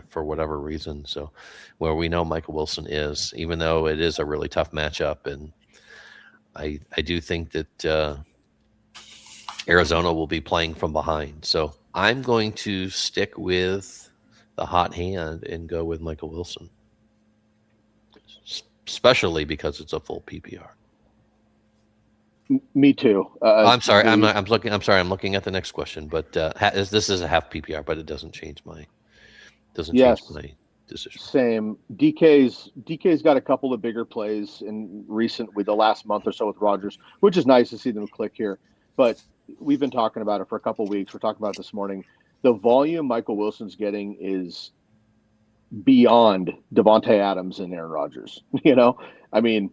for whatever reason. So where we know Michael Wilson is, even though it is a really tough matchup, and I do think that Arizona will be playing from behind. So I'm going to stick with the hot hand and go with Michael Wilson, especially because it's a full PPR. Me too. I'm sorry. I'm looking at the next question, but this is a half PPR, but it doesn't change my decision. Same. DK's got a couple of bigger plays with the last month or so with Rodgers, which is nice to see them click here. But we've been talking about it for a couple of weeks. We're talking about it this morning. The volume Michael Wilson's getting is beyond Devontae Adams and Aaron Rodgers. I mean,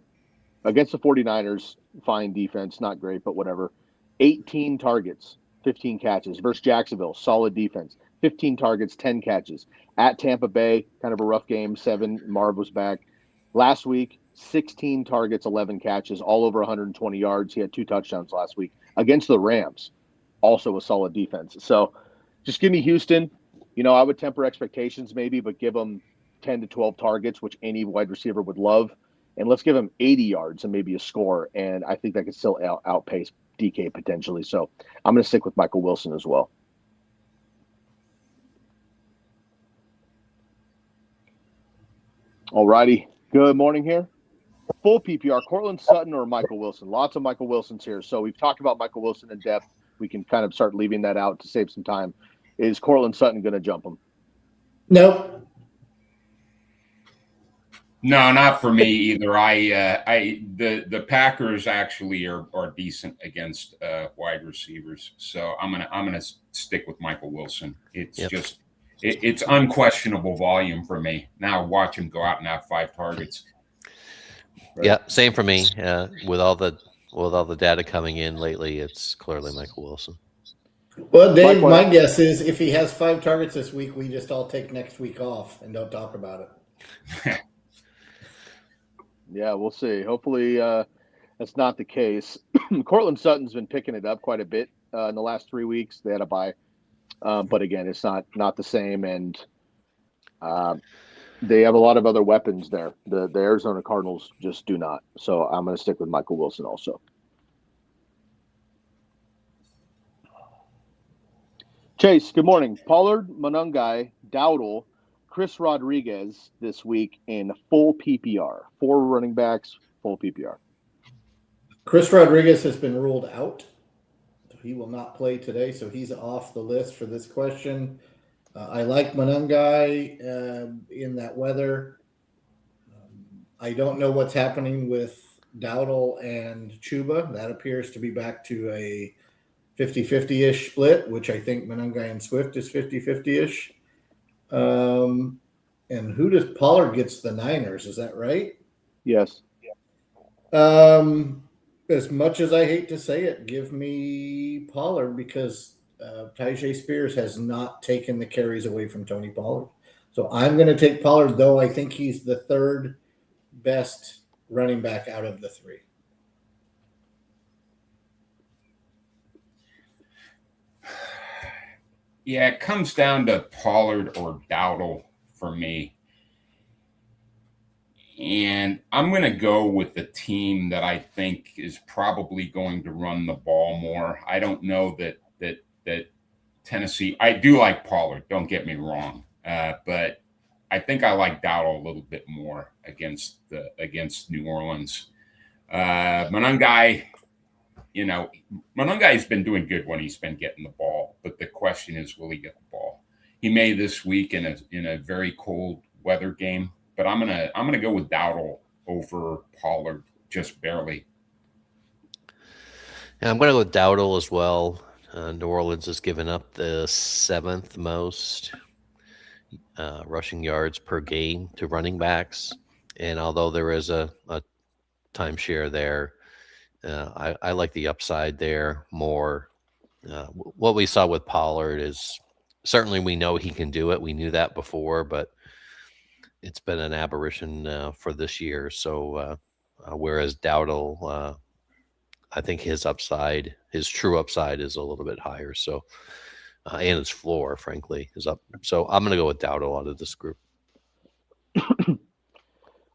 against the 49ers, fine defense, not great, but whatever. 18 targets, 15 catches. Versus Jacksonville, solid defense. 15 targets, 10 catches. At Tampa Bay, kind of a rough game, 7. Marv was back. Last week, 16 targets, 11 catches, all over 120 yards. He had 2 touchdowns last week. Against the Rams, also a solid defense. So just give me Houston. I would temper expectations maybe, but give them 10 to 12 targets, which any wide receiver would love. And let's give him 80 yards and maybe a score. And I think that could still outpace DK potentially. So I'm going to stick with Michael Wilson as well. All righty. Good morning here. Full PPR, Cortland Sutton or Michael Wilson? Lots of Michael Wilsons here. So we've talked about Michael Wilson in depth. We can kind of start leaving that out to save some time. Is Cortland Sutton going to jump him? Nope. No, not for me either. The Packers actually are decent against wide receivers, so I'm gonna stick with Michael Wilson. It's just it's unquestionable volume for me. Now watch him go out and have 5 targets. Right. Yeah, same for me. With all the data coming in lately, it's clearly Michael Wilson. Well, Dave, my guess is if he has 5 targets this week, we just all take next week off and don't talk about it. Yeah, we'll see. Hopefully that's not the case. Cortland Sutton's been picking it up quite a bit in the last 3 weeks. They had a bye. But again, it's not the same. And they have a lot of other weapons there. The Arizona Cardinals just do not. So I'm going to stick with Michael Wilson also. Chase, good morning. Pollard, Monangai, Dowdle, Chris Rodriguez this week in full PPR. 4 running backs, full PPR. Chris Rodriguez has been ruled out. He will not play today, so he's off the list for this question. I like Monangai in that weather. I don't know what's happening with Dowdle and Chuba. That appears to be back to a 50-50-ish split, which I think Monangai and Swift is 50-50-ish. And who does Pollard gets the Niners? Is that right? Yes. As much as I hate to say it, give me Pollard because Tyjae Spears has not taken the carries away from Tony Pollard. So I'm going to take Pollard, though I think he's the 3rd best running back out of the 3. Yeah, it comes down to Pollard or Dowdle for me. And I'm going to go with the team that I think is probably going to run the ball more. I don't know that Tennessee – I do like Pollard, don't get me wrong. But I think I like Dowdle a little bit more against New Orleans. Monangai – Monangai's been doing good when he's been getting the ball, but the question is, will he get the ball? He may this week in a very cold weather game, but I'm gonna go with Dowdle over Pollard just barely. Yeah, I'm gonna go with Dowdle as well. New Orleans has given up the 7th most rushing yards per game to running backs, and although there is a timeshare there. I like the upside there more. What we saw with Pollard is certainly we know he can do it. We knew that before, but it's been an aberration for this year. So whereas Dowdle, I think his true upside is a little bit higher. So and his floor, frankly, is up. So I'm going to go with Dowdle out of this group.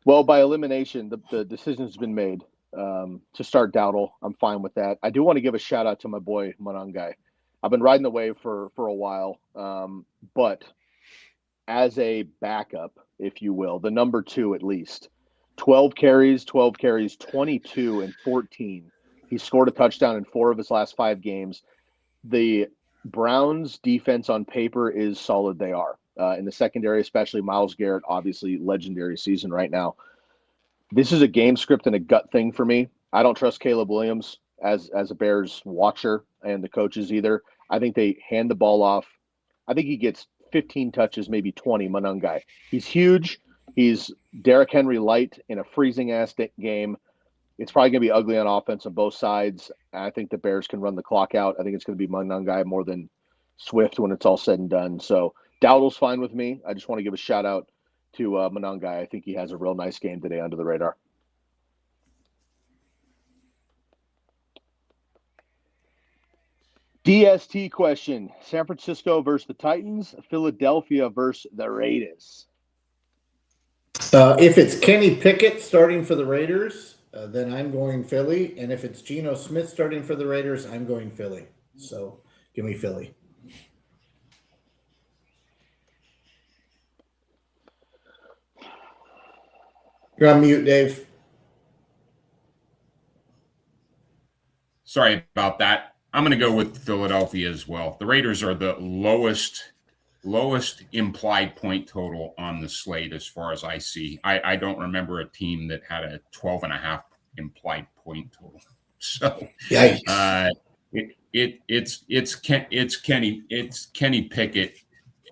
Well, by elimination, the decision's been made. To start Dowdle, I'm fine with that. I do want to give a shout out to my boy Monangai. I've been riding the wave for a while, but as a backup, if you will, the number 2 at least, 12 carries, 22 and 14. He scored a touchdown in 4 of his last 5 games. The Browns' defense on paper is solid. They are in the secondary, especially Myles Garrett, obviously legendary season right now. This is a game script and a gut thing for me. I don't trust Caleb Williams as a Bears watcher and the coaches either. I think they hand the ball off. I think he gets 15 touches, maybe 20, Monangai. He's huge. He's Derrick Henry light in a freezing-ass game. It's probably going to be ugly on offense on both sides. I think the Bears can run the clock out. I think it's going to be Monangai more than Swift when it's all said and done. So Dowdle's fine with me. I just want to give a shout-out to Monangai. I think he has a real nice game today under the radar. DST question. San Francisco versus the Titans, Philadelphia versus the Raiders. If it's Kenny Pickett starting for the Raiders, then I'm going Philly. And if it's Geno Smith starting for the Raiders, I'm going Philly. So give me Philly. You're on mute, Dave. Sorry about that. I'm going to go with Philadelphia as well. The Raiders are the lowest implied point total on the slate as far as I see. I don't remember a team that had a 12.5 implied point total. So it's Kenny Pickett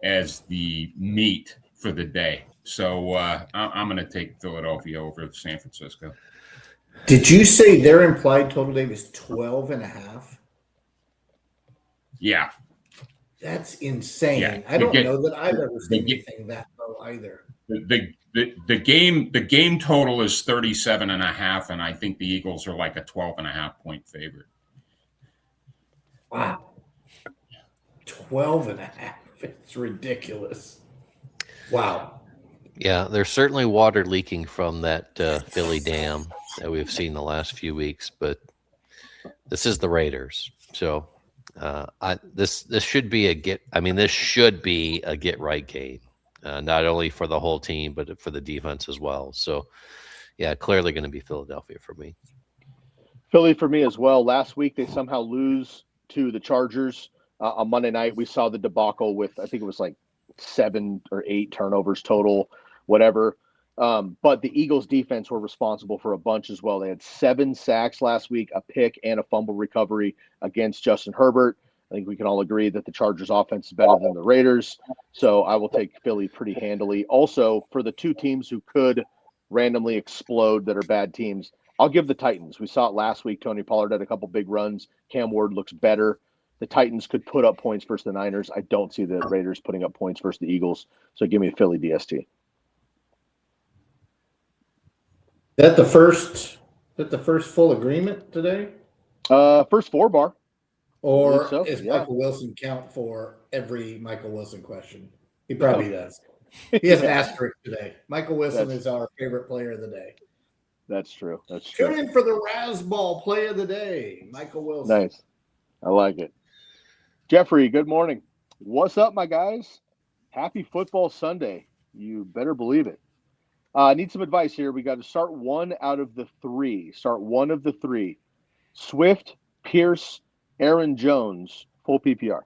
as the meat for the day. So I'm going to take Philadelphia over San Francisco. Did you say their implied total, Dave, is 12.5? Yeah. That's insane. Yeah. I don't know that I've ever seen anything that low either. The game total is 37.5, and I think the Eagles are like a 12.5 point favorite. Wow. 12.5. It's ridiculous. Wow. Yeah, there's certainly water leaking from that Philly dam that we've seen the last few weeks, but this is the Raiders, so this should be a get. I mean, this should be a get right game, not only for the whole team but for the defense as well. So, yeah, clearly going to be Philadelphia for me. Philly for me as well. Last week they somehow lose to the Chargers on Monday night. We saw the debacle with, I think it was like 7 or 8 turnovers total, whatever. But the Eagles defense were responsible for a bunch as well. They had 7 sacks last week, a pick and a fumble recovery against Justin Herbert. I think we can all agree that the Chargers offense is better than the Raiders. So I will take Philly pretty handily. Also, for the 2 teams who could randomly explode that are bad teams, I'll give the Titans. We saw it last week. Tony Pollard had a couple big runs. Cam Ward looks better. The Titans could put up points versus the Niners. I don't see the Raiders putting up points versus the Eagles. So give me a Philly DST. Is that the first full agreement today? First 4 bar. Or so, is yeah. Michael Wilson count for every Michael Wilson question? He probably does. He has an asterisk today. Michael Wilson is our favorite player of the day. That's true. That's true. Tune in for the Razzball play of the day, Michael Wilson. Nice. I like it. Jeffrey, good morning. What's up, my guys? Happy football Sunday. You better believe it. I need some advice here. We got to start one out of the 3. Start one of the 3. Swift, Pierce, Aaron Jones, full PPR.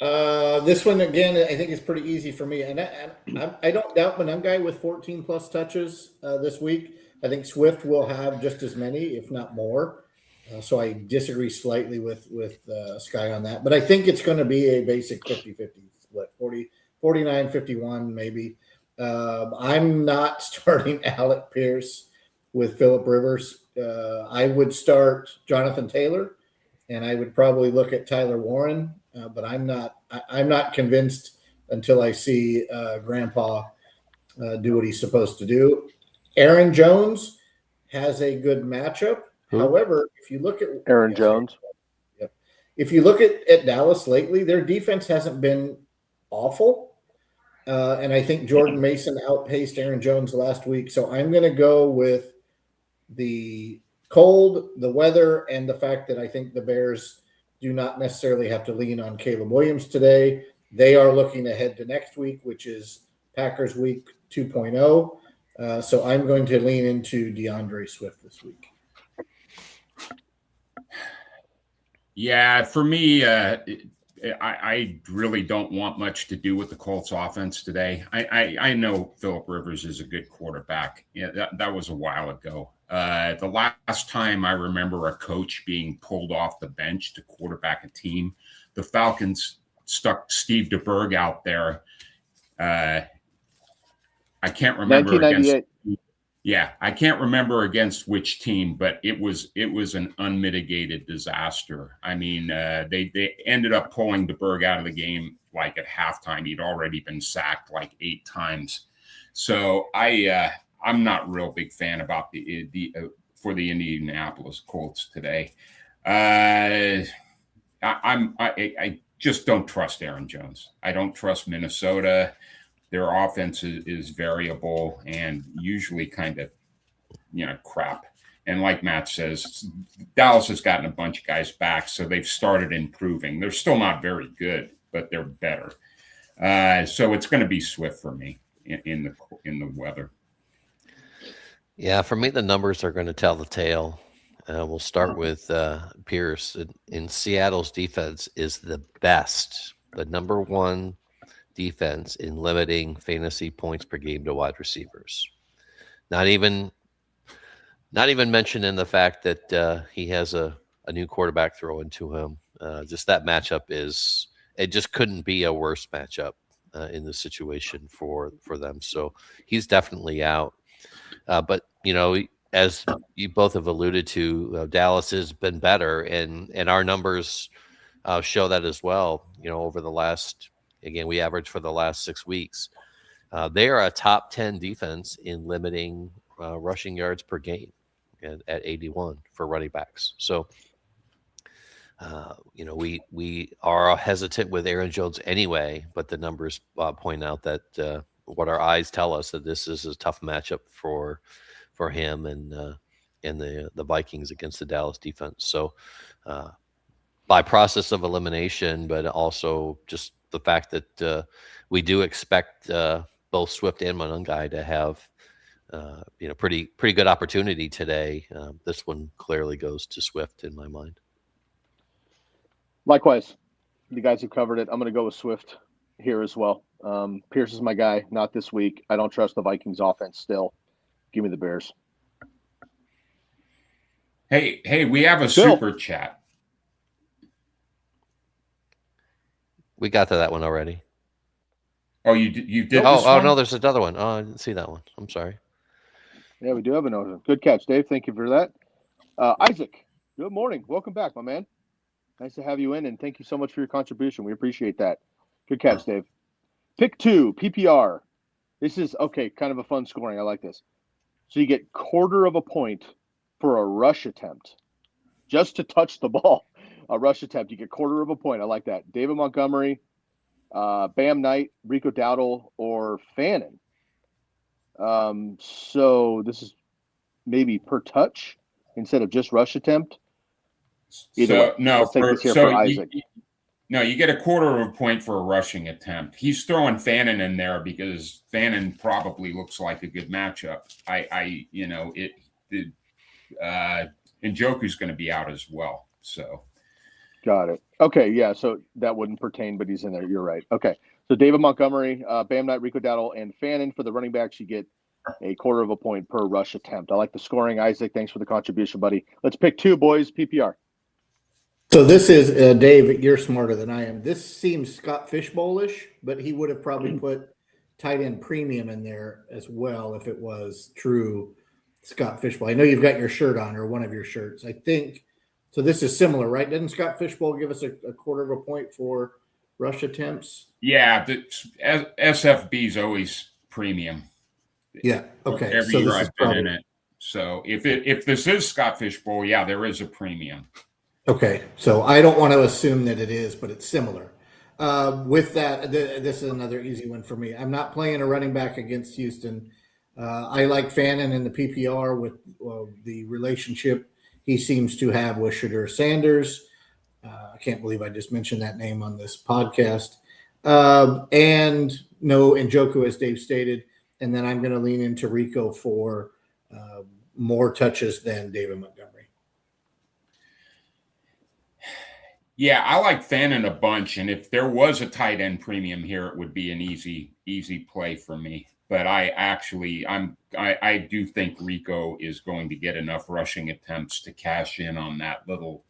This one, again, I think is pretty easy for me. And I don't doubt Benungai with 14-plus touches this week. I think Swift will have just as many, if not more. So I disagree slightly with Sky on that. But I think it's going to be a basic 50-50 split, 49-51 maybe. I'm not starting Alec Pierce with Phillip Rivers. I would start Jonathan Taylor, and I would probably look at Tyler Warren. But I'm not convinced until I see Grandpa do what he's supposed to do. Aaron Jones has a good matchup. However, if you look at Aaron Jones, if you look at Dallas lately, their defense hasn't been awful, and I think Jordan Mason outpaced Aaron Jones last week. So I'm going to go with the cold, the weather, and the fact that I think the Bears do not necessarily have to lean on Caleb Williams today. They are looking ahead to next week, which is Packers Week 2.0. So I'm going to lean into DeAndre Swift this week. Yeah, for me, I really don't want much to do with the Colts offense today. I know Phillip Rivers is a good quarterback. Yeah, that was a while ago. The last time I remember a coach being pulled off the bench to quarterback a team, the Falcons stuck Steve DeBerg out there. I can't remember against. Yeah, I can't remember against which team, but it was an unmitigated disaster. I mean, they ended up pulling DeBerg out of the game like at halftime. He'd already been sacked like 8 times. So I'm not a real big fan about for the Indianapolis Colts today. I just don't trust Aaron Jones. I don't trust Minnesota. their offense is variable and usually kind of, crap. And like Matt says, Dallas has gotten a bunch of guys back, so they've started improving. They're still not very good, but they're better. So it's going to be Swift for me in the weather. Yeah, for me, the numbers are going to tell the tale. We'll start with Pierce. In Seattle's defense is the best, the number one defense in limiting fantasy points per game to wide receivers. Not even mentioning the fact that he has a new quarterback throwing to him. Just that matchup it just couldn't be a worse matchup in this situation for them. So he's definitely out. But as you both have alluded to, Dallas has been better, and our numbers show that as well. Over the last, again, we averaged for the last 6 weeks. They are a top 10 defense in limiting rushing yards per game at 81 for running backs. So, we are hesitant with Aaron Jones anyway, but the numbers point out that what our eyes tell us that this is a tough matchup for him and the Vikings against the Dallas defense. So by process of elimination, but also just the fact that we do expect both Swift and Monangai to have pretty good opportunity today. This one clearly goes to Swift in my mind. Likewise, you guys have covered it. I'm going to go with Swift here as well. Pierce is my guy, not this week. I don't trust the Vikings offense still. Give me the Bears. Hey, we have a super chat. We got to that one already. Oh, you did. Oh, no, there's another one. Oh, I didn't see that one. I'm sorry. Yeah, we do have another one. Good catch, Dave. Thank you for that. Isaac, good morning. Welcome back, my man. Nice to have you in, and thank you so much for your contribution. We appreciate that. Good catch, Dave. Pick 2, PPR. This is, kind of a fun scoring. I like this. So you get 1/4 of a point for a rush attempt. Just to touch the ball. A rush attempt. You get 1/4 of a point. I like that. David Montgomery, Bam Knight, Rico Dowdle, or Fannin. So this is maybe per touch instead of just rush attempt. Either way. Let's take this here for Isaac. You get a 1/4 of a point for a rushing attempt. He's throwing Fannin in there because Fannin probably looks like a good matchup. Njoku's going to be out as well. So, got it. Okay, yeah. So that wouldn't pertain, but he's in there. You're right. Okay. So David Montgomery, Bam Knight, Rico Dowdle, and Fannin for the running backs. You get a 1/4 of a point per rush attempt. I like the scoring, Isaac. Thanks for the contribution, buddy. Let's pick 2, boys. PPR. So this is, Dave, you're smarter than I am. This seems Scott Fishbowl-ish, but he would have probably put tight end premium in there as well if it was true Scott Fishbowl. I know you've got your shirt on, or one of your shirts. I think, so this is similar, right? Didn't Scott Fishbowl give us a 1/4 of a point for rush attempts? Yeah, SFB is always premium. Yeah, okay. Every year I've been in it. So if this is Scott Fishbowl, yeah, there is a premium. Okay, so I don't want to assume that it is, but it's similar. With that, this is another easy one for me. I'm not playing a running back against Houston. I like Fannin in the PPR with the relationship he seems to have with Shadur Sanders. I can't believe I just mentioned that name on this podcast. And no Njoku, as Dave stated. And then I'm going to lean into Rico for more touches than David Montgomery. Yeah, I like Fannin a bunch, and if there was a tight end premium here, it would be an easy play for me. But I do think Rico is going to get enough rushing attempts to cash in on that little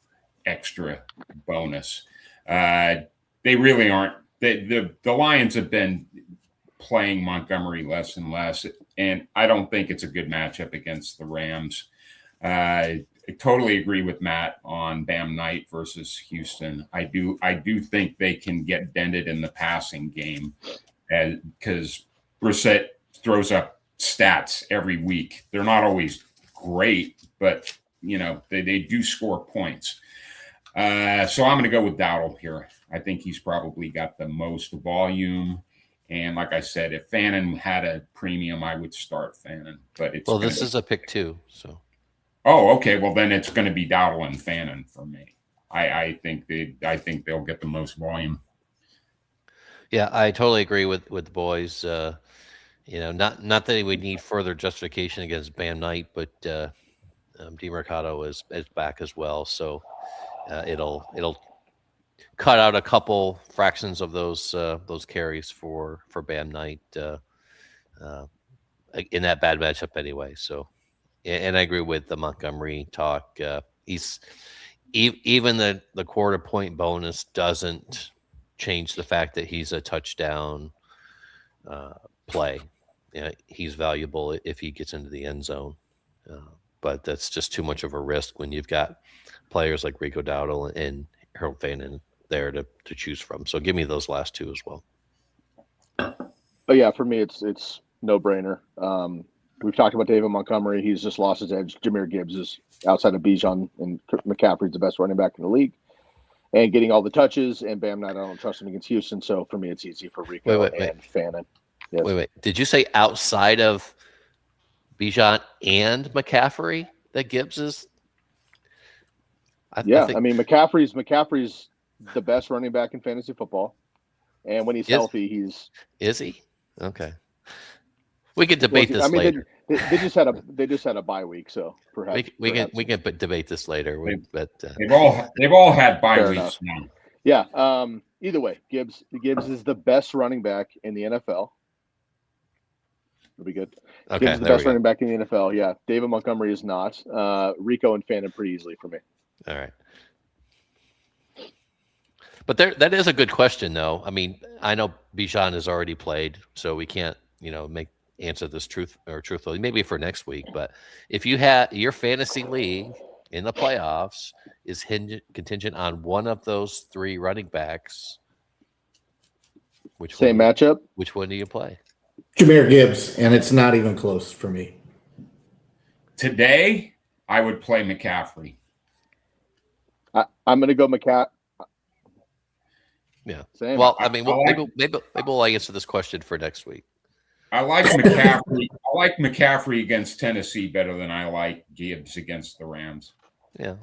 extra bonus. They really aren't. The Lions have been playing Montgomery less and less, and I don't think it's a good matchup against the Rams. I totally agree with Matt on Bam Knight versus Houston. I do think they can get dented in the passing game because Brissett throws up stats every week. They're not always great, but they do score points. So I'm going to go with Dowdle here. I think he's probably got the most volume, And like I said, if Fannin had a premium, I would start Fannin. But it's this is a pick 2, so. Oh, okay. Well, then it's going to be Dowdle and Fannin for me. I think they'll get the most volume. Yeah, I totally agree with the boys. Not that we need further justification against Bam Knight, but DeMercado is back as well, so it'll cut out a couple fractions of those carries for Bam Knight in that bad matchup anyway. So, and I agree with the Montgomery talk. He's even the quarter point bonus doesn't change the fact that he's a touchdown play. He's valuable if he gets into the end zone, but that's just too much of a risk when you've got players like Rico Dowdle and Harold Fannin there to choose from. So give me those last 2 as well. But yeah, for me, it's no brainer. We've talked about David Montgomery. He's just lost his edge. Jahmyr Gibbs is outside of Bijan, and McCaffrey's the best running back in the league, and getting all the touches. And Bam Knight, I don't trust him against Houston. So for me, it's easy for Rico and Fannin. Yes. Wait. Did you say outside of Bijan and McCaffrey that Gibbs is? I mean, McCaffrey's the best running back in fantasy football, and when he's healthy, he's. Is he? Okay. We could debate this later. They just had a bye week, so perhaps we can debate this later. They've all had bye weeks now. Yeah. Either way, Gibbs is the best running back in the NFL. It'll be good. Okay, Gibbs is the best running back in the NFL. Yeah. David Montgomery is not. Rico and Fannin pretty easily for me. All right. But that is a good question, though. I mean, I know Bijan has already played, so we can't, answer this truthfully. Maybe for next week. But if you had your fantasy league in the playoffs is contingent on one of those 3 running backs, matchup? Which one do you play? Jahmyr Gibbs, and it's not even close for me. Today, I would play McCaffrey. I'm going to go McCaffrey. Yeah. Same. Well, I mean, maybe we'll answer this question for next week. I like McCaffrey. I like McCaffrey against Tennessee better than I like Gibbs against the Rams. Yeah,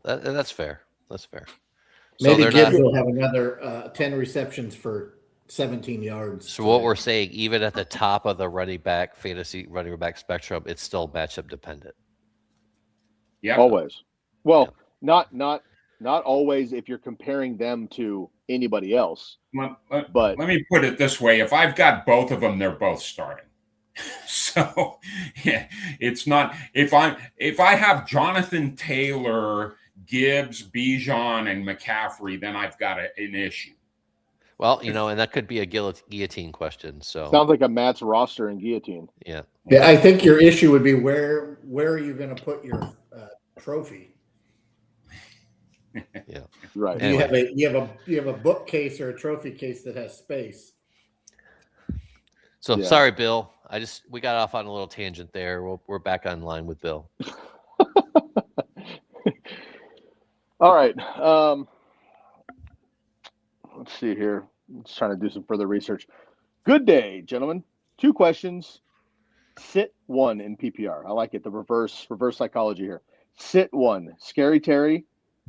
that's fair. That's fair. Maybe Gibbs will have another 10 receptions for 17 yards. So what we're saying, even at the top of the fantasy running back spectrum, it's still matchup dependent. Yeah, always. Well, not always if you're comparing them to anybody else. But let me put it this way: if I've got both of them, they're both starting. So yeah, it's not if I have Jonathan Taylor, Gibbs, Bijan, and McCaffrey, then I've got an issue. Well, and that could be a guillotine question. So sounds like a Matt's roster and guillotine. Yeah. I think your issue would be where are you going to put your trophy? Yeah. Right. Anyway. You have a bookcase or a trophy case that has space. So sorry, Bill. We got off on a little tangent there. We're back on line with Bill. All right. Let's see here. I'm just trying to do some further research. Good day, gentlemen. 2 questions. Sit 1 in PPR. I like it. The reverse psychology here. Sit 1. Scary Terry,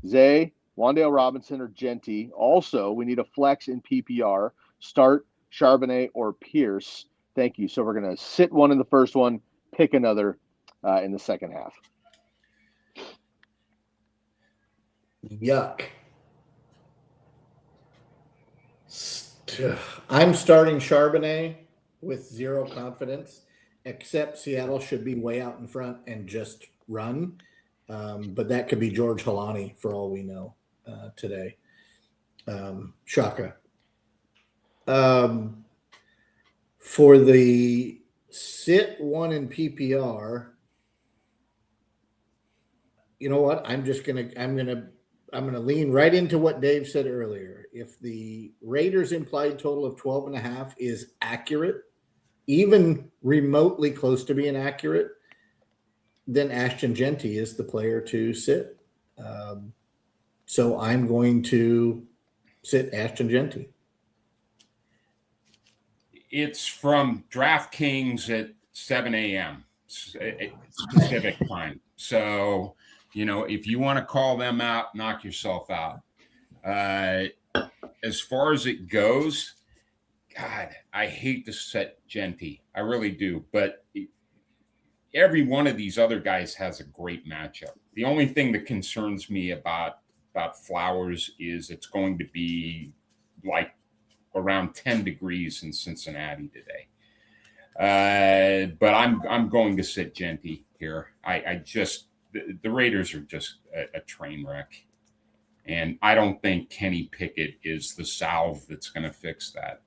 Zay, Wan'Dale Robinson, or Genty. Also, we need a flex in PPR. Start Charbonnet or Pierce. Thank you. So we're going to sit 1 in the first one, pick another in the second half. Yuck. I'm starting Charbonnet with 0 confidence, except Seattle should be way out in front and just run. But that could be George Halani for all we know today. Shaka. For the sit 1 in PPR, you know what? I'm gonna lean right into what Dave said earlier. If the Raiders' implied total of 12.5 is accurate, even remotely close to being accurate, then Ashton Genty is the player to sit. So I'm going to sit Ashton Genty. It's from DraftKings at 7 a.m. Pacific time. So, if you want to call them out, knock yourself out. As far as it goes, God, I hate to set Genty. I really do. But every one of these other guys has a great matchup. The only thing that concerns me about Flowers is it's going to be like around 10 degrees in Cincinnati today. But I'm going to sit Genty here. The Raiders are just a train wreck. And I don't think Kenny Pickett is the salve that's going to fix that.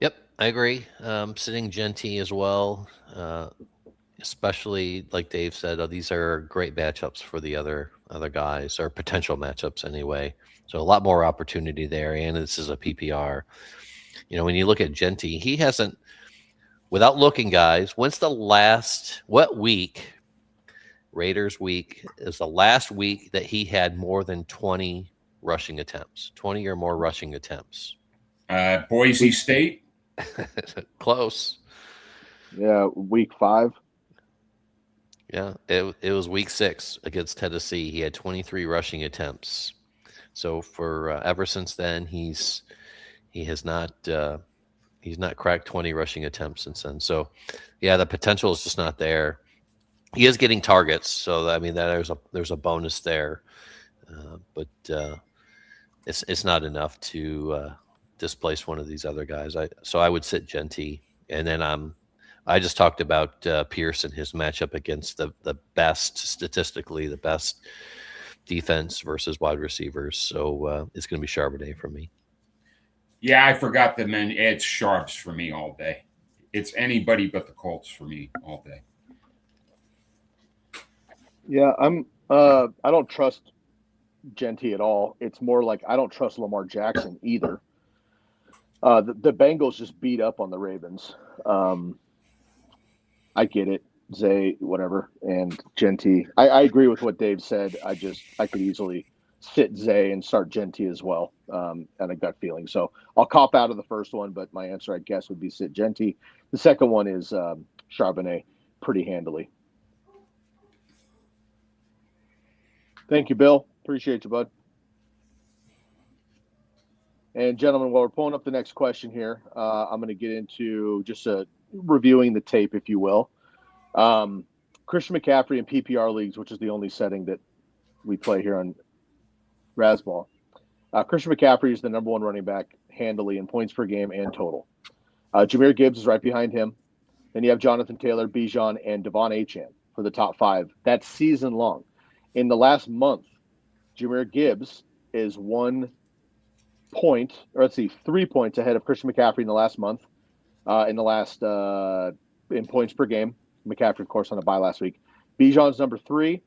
Yep, I agree. Sitting Genty as well, especially like Dave said, these are great matchups for the other guys, or potential matchups anyway. So a lot more opportunity there, and this is a PPR. When you look at Genty, he hasn't, without looking, guys, what week, Raiders week, is the last week that he had more than 20 rushing attempts, 20 or more rushing attempts? Boise State? Close. Yeah, week 5. Yeah, it was week 6 against Tennessee. He had 23 rushing attempts. So for ever since then, he has not cracked 20 rushing attempts since then. So yeah, the potential is just not there. He is getting targets, so I mean there's a bonus there, but it's not enough to displace one of these other guys. So I would sit Genty, and then I just talked about Pearson, his matchup against the statistically the best defense versus wide receivers. So it's going to be Charbonnet for me. Yeah, I forgot to mention it's Sharps for me all day. It's anybody but the Colts for me all day. Yeah, I don't trust Genty at all. It's more like I don't trust Lamar Jackson either. The Bengals just beat up on the Ravens. I get it, Zay, whatever, and Genty. I agree with what Dave said. I could easily sit Zay and start Genty as well, and a gut feeling. So I'll cop out of the first one, but my answer, I guess, would be sit Genty. The second one is Charbonnet pretty handily. Thank you, Bill. Appreciate you, bud. And gentlemen, while we're pulling up the next question here, I'm going to get into just reviewing the tape, if you will. Christian McCaffrey in PPR leagues, which is the only setting that we play here on Razzball. Christian McCaffrey is the number 1 running back handily in points per game and total. Jahmyr Gibbs is right behind him. Then you have Jonathan Taylor, Bijan, and Devon Achane for the top 5. That's season long. In the last month, Jahmyr Gibbs is 3 points ahead of Christian McCaffrey in the last month. In points per game. McCaffrey, of course, on a bye last week. Bijan's number 3,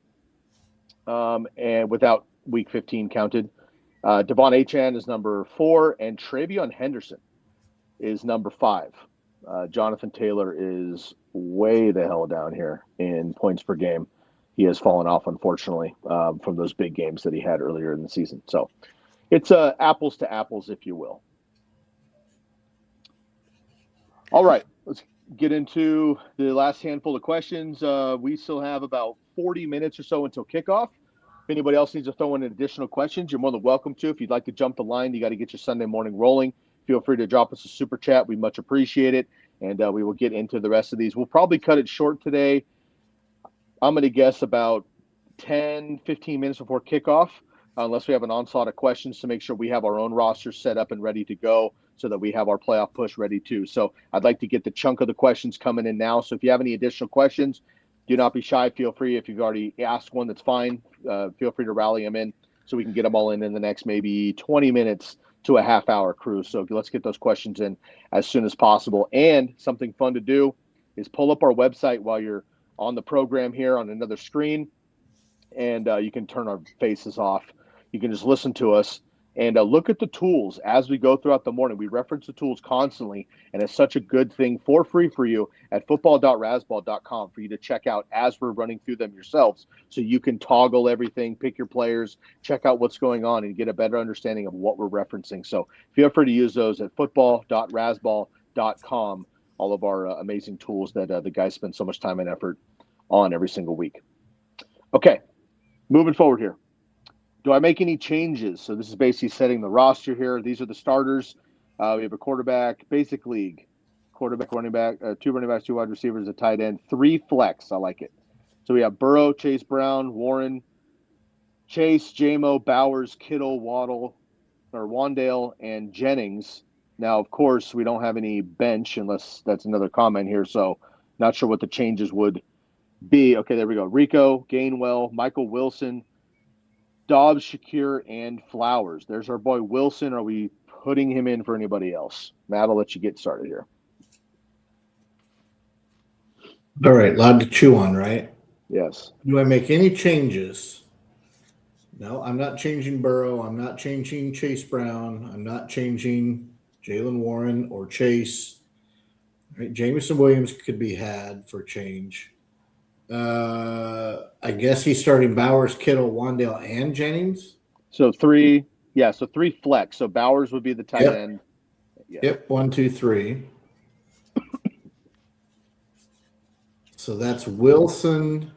and without week 15 counted. Devon Achane is number 4, and Travion Henderson is number 5. Jonathan Taylor is way the hell down here in points per game. He has fallen off, unfortunately, from those big games that he had earlier in the season. So it's apples to apples, if you will. All right, let's get into the last handful of questions. We still have about 40 minutes or so until kickoff. If anybody else needs to throw in additional questions, you're more than welcome to. If you'd like to jump the line, you got to get your Sunday morning rolling. Feel free to drop us a super chat. We much appreciate it, and we will get into the rest of these. We'll probably cut it short today. I'm going to guess about 10, 15 minutes before kickoff, unless we have an onslaught of questions to make sure we have our own roster set up and ready to go so that we have our playoff push ready too. So I'd like to get the chunk of the questions coming in now. So if you have any additional questions, do not be shy. Feel free. If you've already asked one, that's fine. Feel free to rally them in so we can get them all in the next maybe 20 minutes to a half-hour cruise. So let's get those questions in as soon as possible. And something fun to do is pull up our website while you're on the program here on another screen, and you can turn our faces off. You can just listen to us And look at the tools as we go throughout the morning. We reference the tools constantly, and it's such a good thing for free for you at football.razzball.com for you to check out as we're running through them yourselves. So you can toggle everything, pick your players, check out what's going on, and get a better understanding of what we're referencing. So feel free to use those at football.razzball.com, all of our amazing tools that the guys spend so much time and effort on every single week. Okay, moving forward here. Do I make any changes? So this is basically setting the roster here. These are the starters. We have a quarterback, basic league, quarterback, running back, 2 running backs, 2 wide receivers, a tight end, 3 flex. I like it. So we have Burrow, Chase Brown, Warren, Chase, Jamo, Bowers, Kittle, Wandale, and Jennings. Now, of course, we don't have any bench unless that's another comment here. So not sure what the changes would be. Okay, there we go. Rico, Gainwell, Michael Wilson, Dobbs, Shakir, and Flowers. There's our boy Wilson. Are we putting him in for anybody else? Matt, I'll let you get started here. All right, lot to chew on, right? Yes. Do I make any changes? No, I'm not changing Burrow. I'm not changing Chase Brown. I'm not changing Jalen Warren or Chase. Right, Jameson Williams could be had for change. I guess he's starting Bowers, Kittle, Wandale, and Jennings. So 3 flex. So Bowers would be the tight end. Yeah. Yep, 1, 2, 3. So that's Wilson.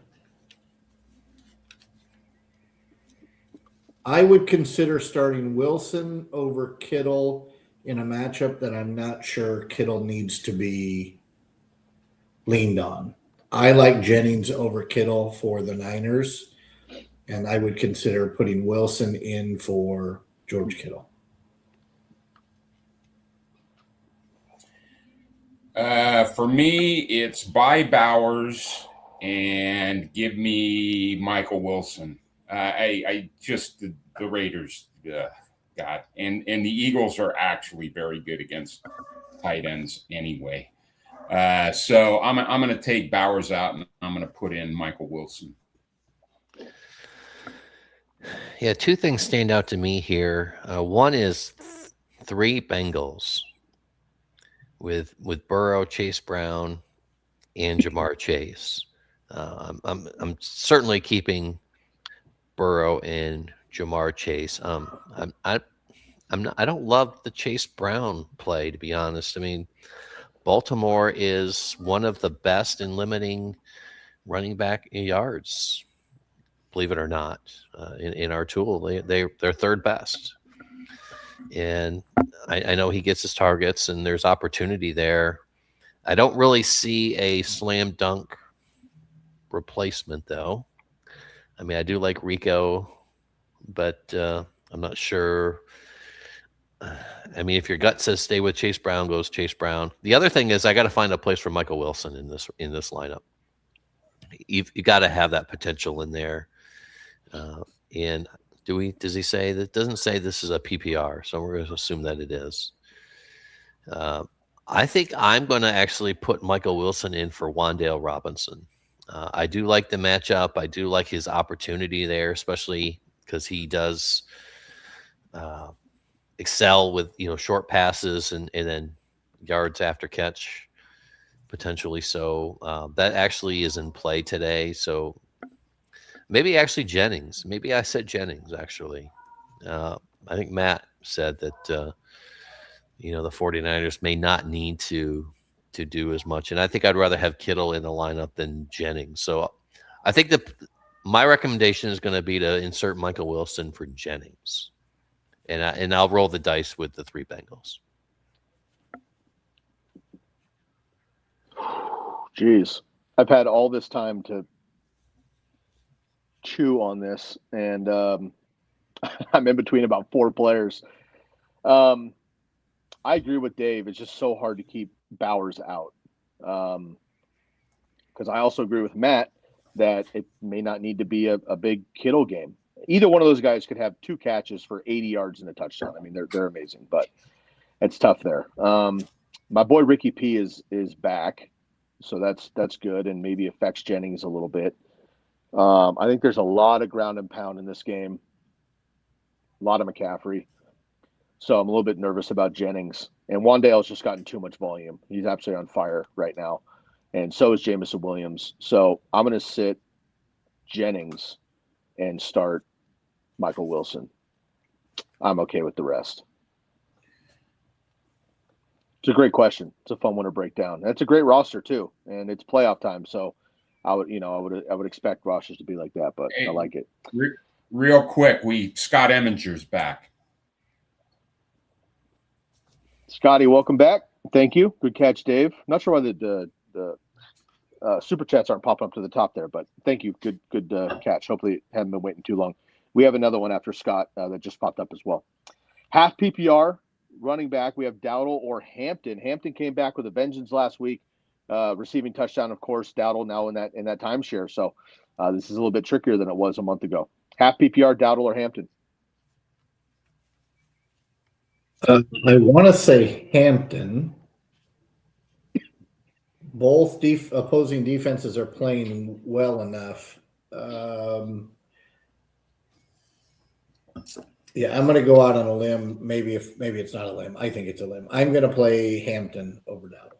I would consider starting Wilson over Kittle in a matchup that I'm not sure Kittle needs to be leaned on. I like Jennings over Kittle for the Niners, and I would consider putting Wilson in for George Kittle. For me, it's buy Bowers and give me Michael Wilson. I just the Raiders, God, and the Eagles are actually very good against tight ends anyway. So I'm going to take Bowers out and I'm going to put in Michael Wilson. Yeah, 2 things stand out to me here. One is 3 Bengals with Burrow, Chase Brown, and Jamar Chase. I'm certainly keeping Burrow and Jamar Chase. I don't love the Chase Brown play, to be honest. I mean, Baltimore is one of the best in limiting running back yards, believe it or not, in our tool. They're 3rd best. And I know he gets his targets and there's opportunity there. I don't really see a slam dunk replacement, though. I mean, I do like Rico, but I'm not sure. I mean, if your gut says stay with Chase Brown, goes Chase Brown. The other thing is I got to find a place for Michael Wilson in this lineup. You got to have that potential in there. And does he say that? Doesn't say this is a PPR, so we're going to assume that it is. I think I'm going to actually put Michael Wilson in for Wandale Robinson. I do like the matchup. I do like his opportunity there, especially because he does excel with short passes and then yards after catch potentially. So that actually is in play today. So maybe actually Jennings. Maybe I said Jennings actually. I think Matt said that the 49ers may not need to do as much, and I think I'd rather have Kittle in the lineup than Jennings. So I think that my recommendation is going to be to insert Michael Wilson for Jennings. And I'll roll the dice with the 3 Bengals. Jeez. I've had all this time to chew on this, and I'm in between about 4 players. I agree with Dave. It's just so hard to keep Bowers out. Because I also agree with Matt that it may not need to be a big Kittle game. Either one of those guys could have 2 catches for 80 yards and a touchdown. I mean, they're amazing, but it's tough there. My boy Ricky P is back, so that's good, and maybe affects Jennings a little bit. I think there's a lot of ground and pound in this game. A lot of McCaffrey. So I'm a little bit nervous about Jennings. And Wandale's just gotten too much volume. He's absolutely on fire right now. And so is Jamison Williams. So I'm going to sit Jennings and start Michael Wilson. I'm okay with the rest. It's a great question. It's a fun one to break down. That's a great roster too, and it's playoff time. So I would expect rosters to be like that, but I like it. Real quick, Scott Eminger's back. Scotty, welcome back. Thank you. Good catch, Dave. Not sure why the super chats aren't popping up to the top there, but thank you. Good catch. Hopefully, haven't been waiting too long. We have another one after Scott that just popped up as well. Half PPR running back. We have Dowdle or Hampton. Hampton came back with a vengeance last week, receiving touchdown. Of course, Dowdle now in that timeshare. So this is a little bit trickier than it was a month ago. Half PPR, Dowdle or Hampton. I want to say Hampton. Both opposing defenses are playing well enough. Yeah, I'm going to go out on a limb. Maybe it's not a limb. I think it's a limb. I'm going to play Hampton over Dowdle.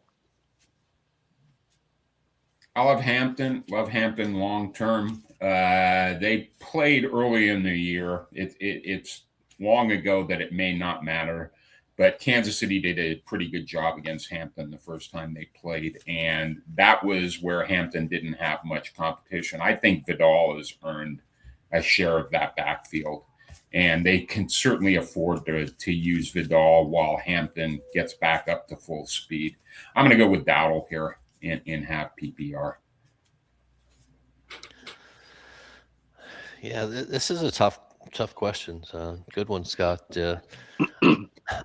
I love Hampton. Love Hampton long term. They played early in the year. It's long ago that it may not matter, but Kansas City did a pretty good job against Hampton the first time they played, and that was where Hampton didn't have much competition. I think Vidal has earned a share of that backfield, and they can certainly afford to use Vidal while Hampton gets back up to full speed. I'm going to go with Dowdle here in half PPR. Yeah, this is a tough question. Good one, Scott.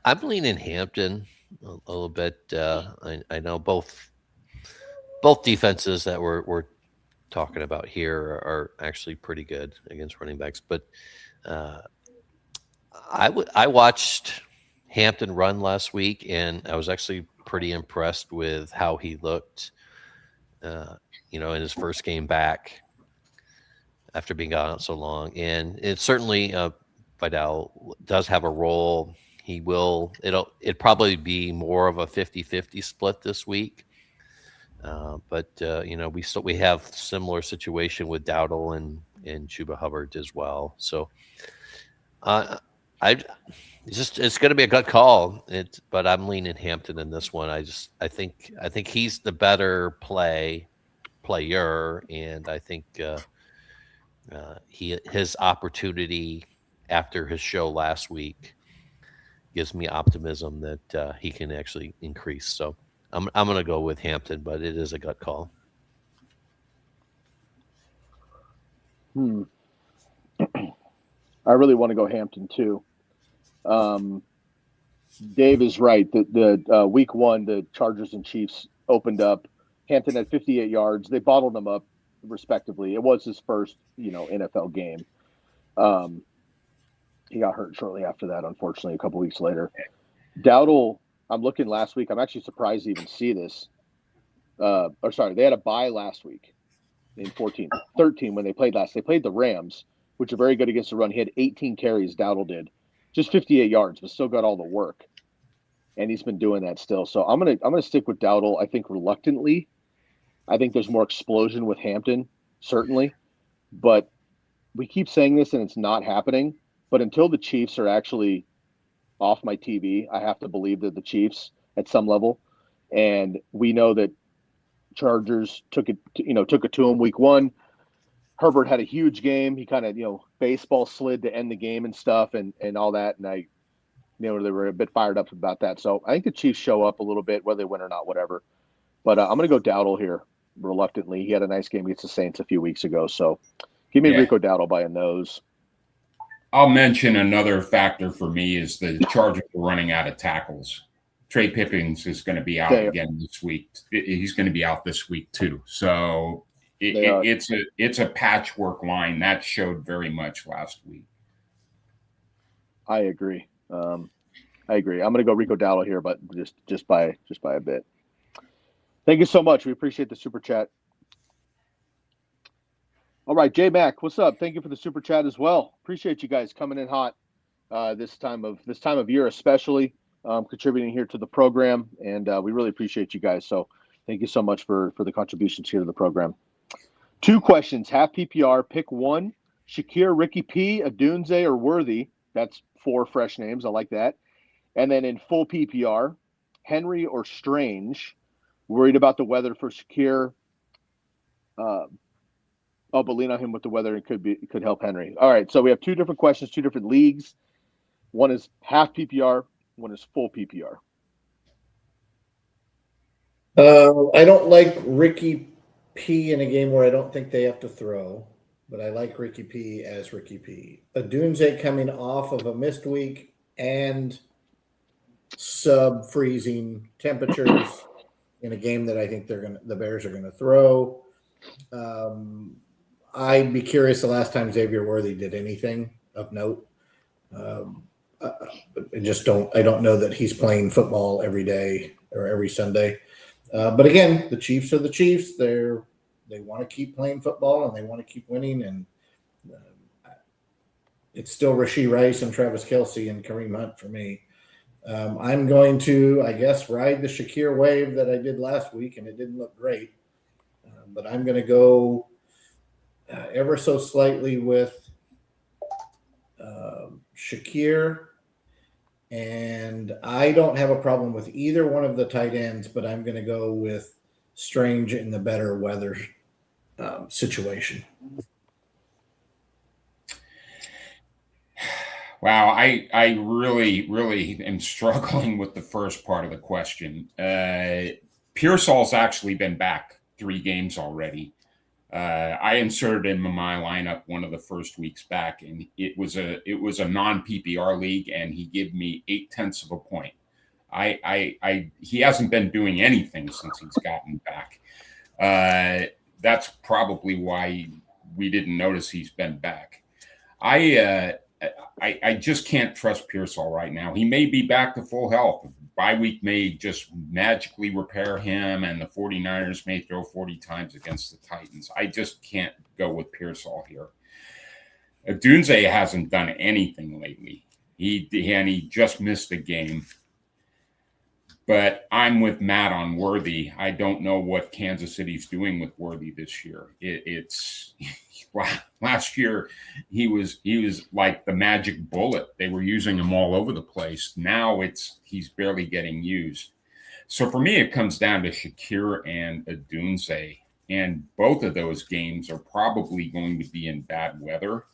I'm leaning Hampton a little bit. I know both defenses that we're talking about here are actually pretty good against running backs, but I watched Hampton run last week, and I was actually pretty impressed with how he looked, in his first game back after being gone out so long. And it's certainly Vidal does have a role. It'll probably be more of a 50-50 split this week. But we have similar situation with Dowdle and Chuba Hubbard as well. So it's going to be a gut call. But I'm leaning Hampton in this one. I think he's the better player, and I think his opportunity after his show last week gives me optimism that he can actually increase. So I'm going to go with Hampton, but it is a gut call. I really want to go Hampton too. Dave is right. The week one, the Chargers and Chiefs opened up. Hampton had 58 yards. They bottled them up respectively. It was his first, NFL game. He got hurt shortly after that, unfortunately, a couple weeks later. Dowdle, I'm looking last week. I'm actually surprised to even see this. They had a bye last week in 13 when they played last. They played the Rams, which are very good against the run. He had 18 carries, Dowdle did. Just 58 yards, but still got all the work. And he's been doing that still. So I'm gonna stick with Dowdle, I think, reluctantly. I think there's more explosion with Hampton, certainly. But we keep saying this and it's not happening. But until the Chiefs are actually off my TV, I have to believe that the Chiefs at some level. And we know that Chargers took it to him week one. Herbert had a huge game. He kind of, baseball slid to end the game and stuff and all that. And they were a bit fired up about that. So I think the Chiefs show up a little bit, whether they win or not, whatever. But I'm going to go Dowdle here reluctantly. He had a nice game against the Saints a few weeks ago. So give me Rico Dowdle by a nose. I'll mention another factor for me is the Chargers are running out of tackles. Trey Pippins is going to be out again this week. He's going to be out this week too. So it's a patchwork line that showed very much last week. I agree. I'm going to go Rico Dowdle here, but just by a bit. Thank you so much. We appreciate the super chat. All right, J Mac, what's up? Thank you for the super chat as well. Appreciate you guys coming in hot. this time of year, especially contributing here to the program, and we really appreciate you guys. So thank you so much for the contributions here to the program. 2 questions, half PPR, pick one: Shakir, Ricky P, Adunze, or Worthy. That's 4 fresh names. I like that. And then in full PPR, Henry or Strange. Worried about the weather for Shakir. But lean on him with the weather. It could help Henry. All right, so we have 2 different questions, 2 different leagues. One is half PPR, one is full PPR. I don't like Ricky P in a game where I don't think they have to throw, but I like Ricky P as Ricky P. Adunze coming off of a missed week and sub-freezing temperatures in a game that I think the Bears are gonna throw. I'd be curious the last time Xavier Worthy did anything of note. I don't know that he's playing football every day or every Sunday. But again, the Chiefs are the Chiefs. They want to keep playing football and they want to keep winning. And it's still Rashee Rice and Travis Kelce and Kareem Hunt for me. I'm going to, I guess, ride the Shakir wave that I did last week, and it didn't look great. But I'm going to go ever so slightly with Shakir. And I don't have a problem with either one of the tight ends, but I'm going to go with Strange in the better weather situation. Wow, I really am struggling with the first part of the question. Pearsall's actually been back 3 games already. I inserted him in my lineup one of the first weeks back, and it was a non-PPR league, and he gave me 0.8 of a point. He hasn't been doing anything since he's gotten back. That's probably why we didn't notice he's been back. I just can't trust Pearsall right now. He may be back to full health. Bye week may just magically repair him, and the 49ers may throw 40 times against the Titans. I just can't go with Pearsall here. Adunze hasn't done anything lately. He just missed a game. But I'm with Matt on Worthy. I don't know what Kansas City's doing with Worthy this year. It's last year he was like the magic bullet. They were using him all over the place. Now he's barely getting used. So for me, it comes down to Shakir and Adunze, and both of those games are probably going to be in bad weather.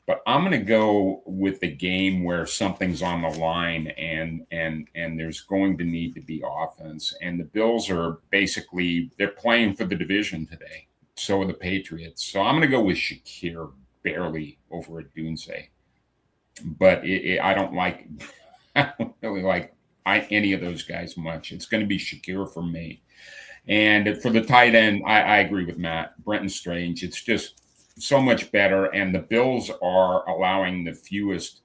But I'm going to go with the game where something's on the line and there's going to need to be offense. And the Bills are they're playing for the division today. So are the Patriots. So I'm going to go with Shakir barely over Adunze. But I don't really like any of those guys much. It's going to be Shakir for me. And for the tight end, I agree with Matt. Brenton Strange. It's just so much better, and the Bills are allowing the fewest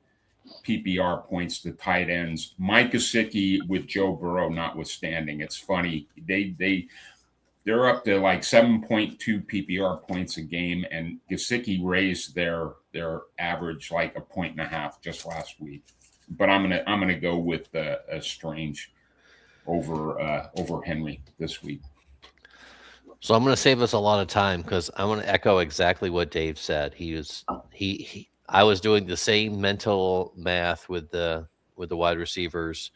PPR points to tight ends. Mike Gesicki with Joe Burrow notwithstanding. It's funny. They're up to like 7.2 PPR points a game, and Gesicki raised their average like 1.5 points just last week. But I'm gonna go with a Strange over Henry this week. So I'm going to save us a lot of time because I want to echo exactly what Dave said. I was doing the same mental math with the wide receivers,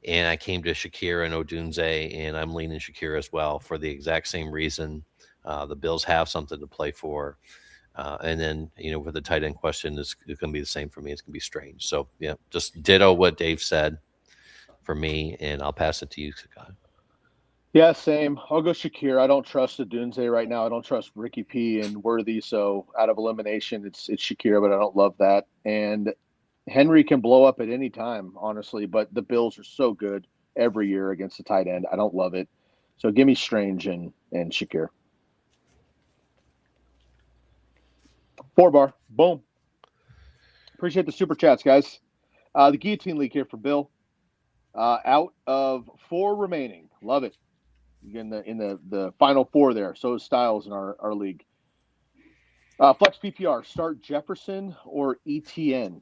and I came to Shakir and Odunze, and I'm leaning Shakir as well for the exact same reason. The Bills have something to play for, and then for the tight end question, it's going to be the same for me. It's going to be Strange. So yeah, just ditto what Dave said for me, and I'll pass it to you, Scott. Yeah, same. I'll go Shakir. I don't trust Adunze right now. I don't trust Ricky P and Worthy. So out of elimination, it's Shakir, but I don't love that. And Henry can blow up at any time, honestly. But the Bills are so good every year against the tight end. I don't love it. So give me Strange and Shakir. 4-bar. Boom. Appreciate the super chats, guys. The Guillotine League here for Bill. Out of 4 remaining. Love it. In the final 4 there. So is Styles in our league. Flex PPR, start Jefferson or ETN?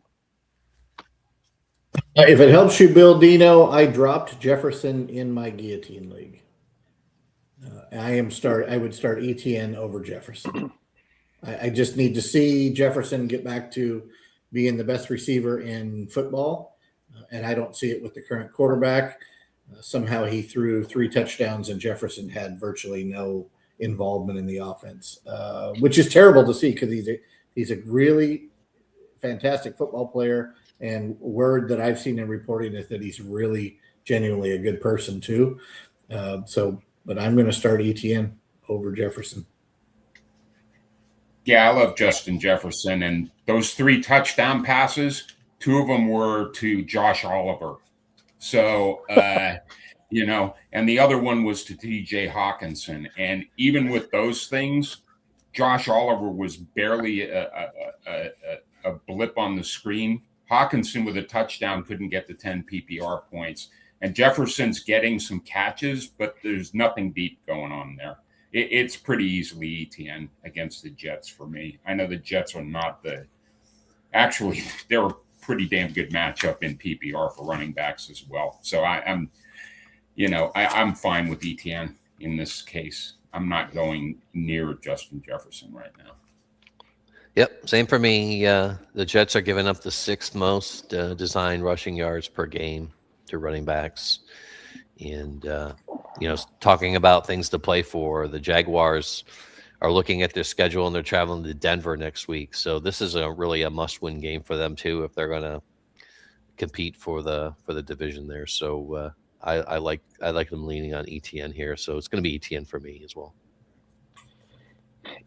If it helps you, Bill Dino, I dropped Jefferson in my guillotine league. I would start ETN over Jefferson. I just need to see Jefferson get back to being the best receiver in football, and I don't see it with the current quarterback. Somehow he threw 3 touchdowns, and Jefferson had virtually no involvement in the offense, which is terrible to see because he's a really fantastic football player. And word that I've seen in reporting is that he's really genuinely a good person too. But I'm going to start ETN over Jefferson. Yeah, I love Justin Jefferson, and those 3 touchdown passes, 2 of them were to Josh Oliver. So, and the other one was to TJ Hawkinson. And even with those things, Josh Oliver was barely a blip on the screen. Hawkinson with a touchdown couldn't get to 10 PPR points. And Jefferson's getting some catches, but there's nothing deep going on there. It's pretty easily ETN against the Jets for me. I know the Jets are not actually, they're a pretty damn good matchup in PPR for running backs as well. So I'm fine with ETN in this case. I'm not going near Justin Jefferson right now. Yep, same for me. The Jets are giving up the 6th most designed rushing yards per game to running backs. And, talking about things to play for, the Jaguars are looking at their schedule and they're traveling to Denver next week. So this is really a must-win game for them too if they're going to compete for the division there. So I like them leaning on ETN here. So it's going to be ETN for me as well.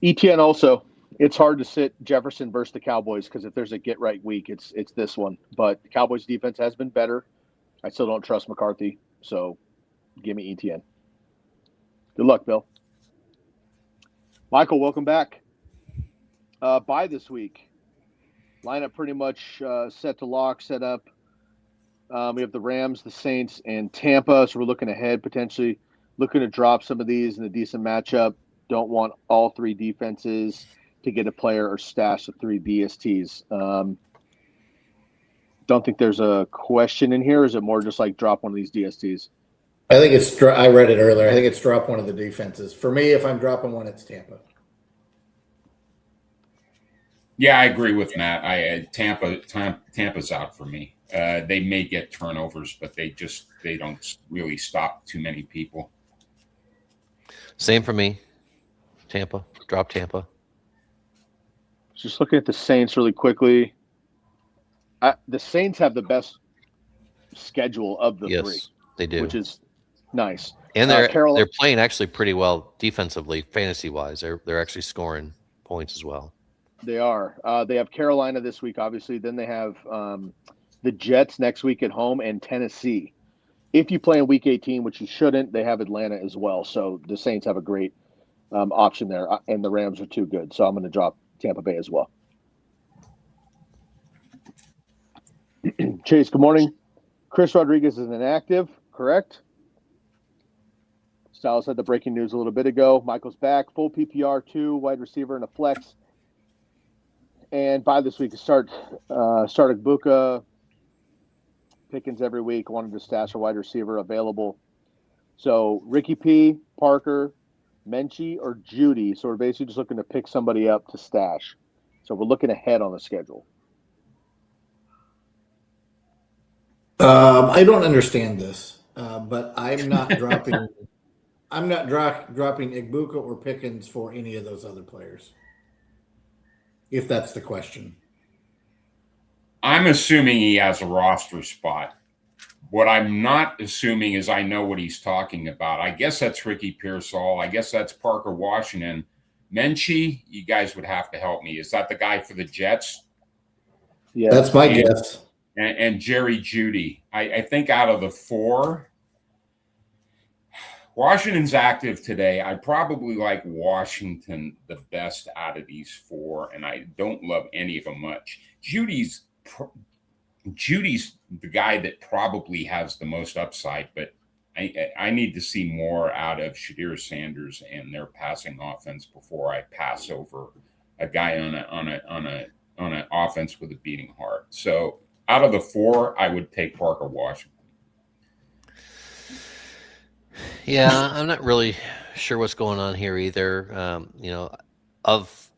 ETN also. It's hard to sit Jefferson versus the Cowboys because if there's a get-right week, it's this one. But the Cowboys' defense has been better. I still don't trust McCarthy, so give me ETN. Good luck, Bill. Michael, welcome back. Bye this week. Lineup pretty much set to lock, set up. We have the Rams, the Saints, and Tampa. So we're looking ahead, potentially looking to drop some of these in a decent matchup. Don't want all 3 defenses to get a player or stash of 3 DSTs. Don't think there's a question in here. Is it more just like drop one of these DSTs? I think I read it earlier. I think it's drop one of the defenses. For me, if I'm dropping one, it's Tampa. Yeah, I agree with Matt. Tampa's out for me. They may get turnovers, but they don't really stop too many people. Same for me. Tampa. Drop Tampa. Just looking at the Saints really quickly. The Saints have the best schedule of the 3. They do. Which is nice. And they're playing actually pretty well defensively, fantasy-wise. They're actually scoring points as well. They are. They have Carolina this week, obviously. Then they have the Jets next week at home and Tennessee. If you play in Week 18, which you shouldn't, they have Atlanta as well. So the Saints have a great option there, and the Rams are too good. So I'm going to drop Tampa Bay as well. Chase, good morning. Chris Rodriguez is inactive, correct? Styles had the breaking news a little bit ago. Michael's back, full PPR, 2 wide receiver and a flex. And by this week, start Buka, Pickens every week. Wanted to stash a wide receiver available. So Ricky P, Parker, Menchie, or Judy. So we're basically just looking to pick somebody up to stash. So we're looking ahead on the schedule. I don't understand this, but I'm not dropping. I'm not dropping Igbuka or Pickens for any of those other players. If that's the question. I'm assuming he has a roster spot. What I'm not assuming is I know what he's talking about. I guess that's Ricky Pearsall. I guess that's Parker Washington. Menchie, you guys would have to help me. Is that the guy for the Jets? Yeah, that's my guess. And Jerry Jeudy. I think out of the 4, Washington's active today. I probably like Washington the best out of these 4, and I don't love any of them much. Judy's the guy that probably has the most upside, but I need to see more out of Shadir Sanders and their passing offense before I pass over a guy on an offense with a beating heart. So out of the four, I would take Parker Washington. Yeah, I'm not really sure what's going on here either. Of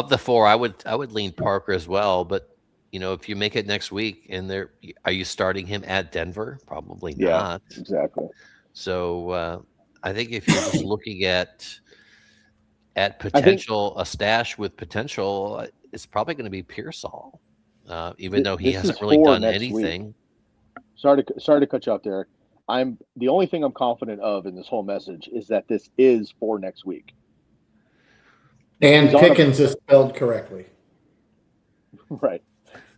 the four, I would lean Parker as well. But if you make it next week, and are you starting him at Denver? Probably Yeah, not. exactly. So I think if you're just looking at potential, a stash with potential, it's probably going to be Pearsall, even though he hasn't really done anything. Week. Sorry to cut you off, Derek. The only thing I'm confident of in this whole message is that this is for next week. And Pickens is spelled correctly. Right.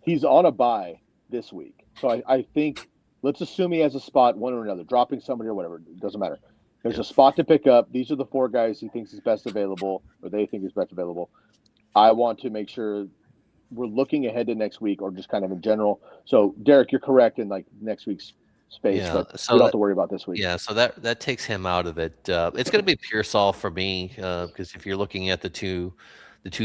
He's on a bye this week. So I think, let's assume he has a spot one or another, dropping somebody or whatever. It doesn't matter. There's a spot to pick up. These are the four guys he thinks is best available, or they think is best available. I want to make sure we're looking ahead to next week, or just kind of in general. So, Derek, you're correct in like next week's space, but so we don't have to worry about this week. Yeah, so that takes him out of it. It's going to be Pearsall for me, because if you're looking at the two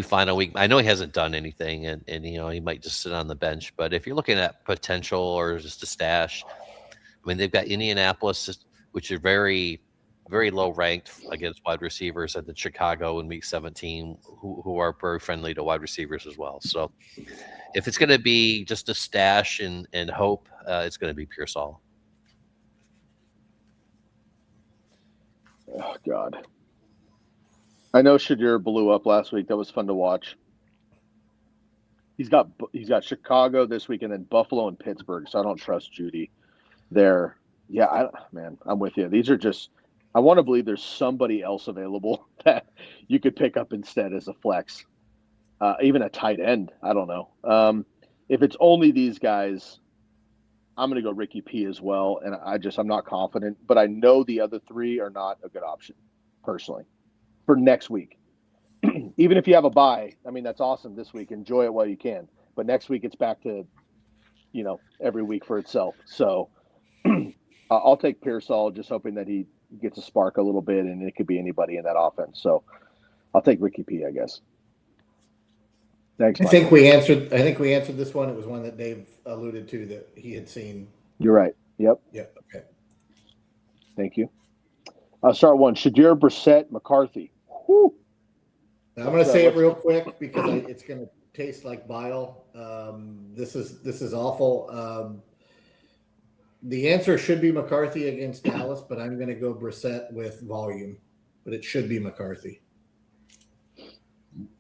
final week, I know he hasn't done anything, and he might just sit on the bench. But if you're looking at potential or just a stash, I mean, they've got Indianapolis, which are very, very low ranked against wide receivers, and then Chicago in week 17, who are very friendly to wide receivers as well. So if it's going to be just a stash and hope, it's going to be Pearsall. Oh God, I know Shadir blew up last week. That was fun to watch. He's got Chicago this week, and then Buffalo and Pittsburgh. So I don't trust Judy there. Yeah, I'm with you. These are just, I want to believe there's somebody else available that you could pick up instead as a flex, even a tight end. I don't know. If it's only these guys, I'm going to go Ricky P as well. And I'm not confident, but I know the other three are not a good option personally for next week. Even if you have a bye, I mean, that's awesome this week. Enjoy it while you can. But next week it's back to, every week for itself. So I'll take Pearsall, just hoping that he gets a spark a little bit, and it could be anybody in that offense. So I'll take Ricky P, I guess. Thanks, Mike. I think we answered this one. It was one that Dave alluded to that he had seen. You're right. Yep. Okay. Thank you. I'll start one. Shadir, Brissett, McCarthy. Whew. Now, I'm going to say it real quick because it's going to taste like bile. This is awful. The answer should be McCarthy against Dallas, but I'm going to go Brissett with volume. But it should be McCarthy.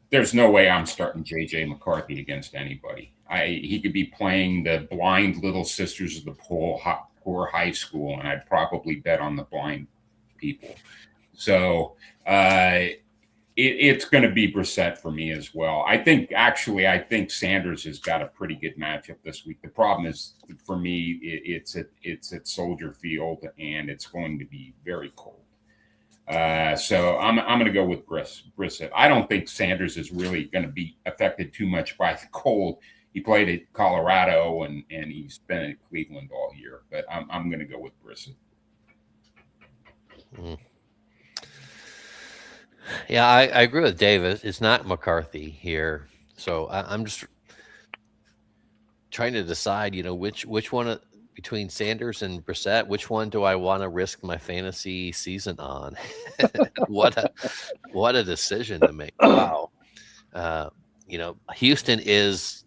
There's no way I'm starting J.J. McCarthy against anybody. He could be playing the blind Little Sisters of the Poor high school, and I'd probably bet on the blind people. So it's going to be Brissett for me as well. I think Sanders has got a pretty good matchup this week. The problem is, for me, it's at Soldier Field, and it's going to be very cold. So I'm going to go with Brissett. I don't think Sanders is really going to be affected too much by the cold. He played at Colorado and he's been at Cleveland all year, but I'm going to go with Brissett. Yeah, I agree with David. It's not McCarthy here, so I'm just trying to decide, which one between Sanders and Brissett, which one do I want to risk my fantasy season on? What a decision to make! Wow, Houston is.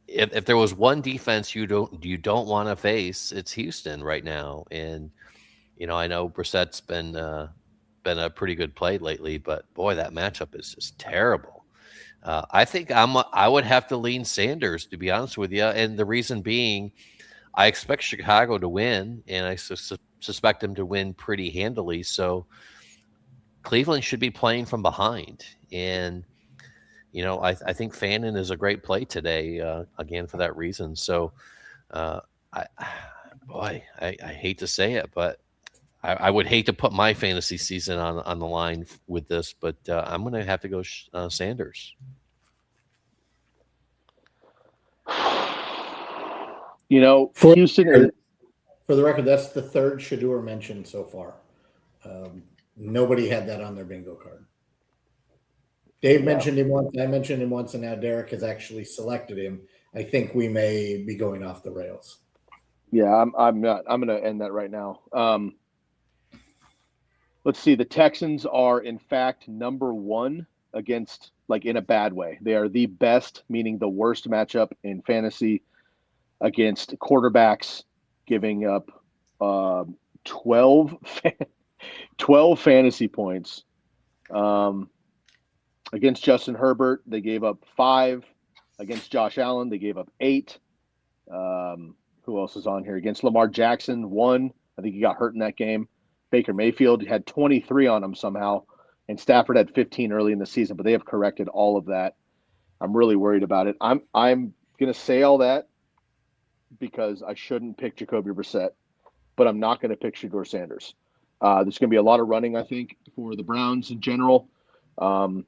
If there was one defense you don't want to face, it's Houston right now, and I know Brissett's been a pretty good play lately, but boy, that matchup is just terrible. I think I would have to lean Sanders, to be honest with you, and the reason being, I expect Chicago to win, and I suspect them to win pretty handily. So Cleveland should be playing from behind, and I think Fannin is a great play today, again for that reason. So I hate to say it, but I would hate to put my fantasy season on the line with this, but I'm going to have to go Sanders. Houston. For the record, that's the third Shadur mentioned so far. Nobody had that on their bingo card. Dave mentioned him once, I mentioned him once, and now Derek has actually selected him. I think we may be going off the rails. Yeah, I'm not. I'm going to end that right now. Let's see. The Texans are, in fact, number one against, like, in a bad way. They are the best, meaning the worst matchup in fantasy against quarterbacks, giving up 12 fantasy points. Against Justin Herbert, they gave up 5. Against Josh Allen, they gave up 8. Who else is on here? Against Lamar Jackson, 1. I think he got hurt in that game. Baker Mayfield had 23 on him somehow, and Stafford had 15 early in the season, but they have corrected all of that. I'm really worried about it. I'm going to say all that because I shouldn't pick Jacoby Brissett, but I'm not going to pick Shedeur Sanders. There's going to be a lot of running, I think, for the Browns in general. And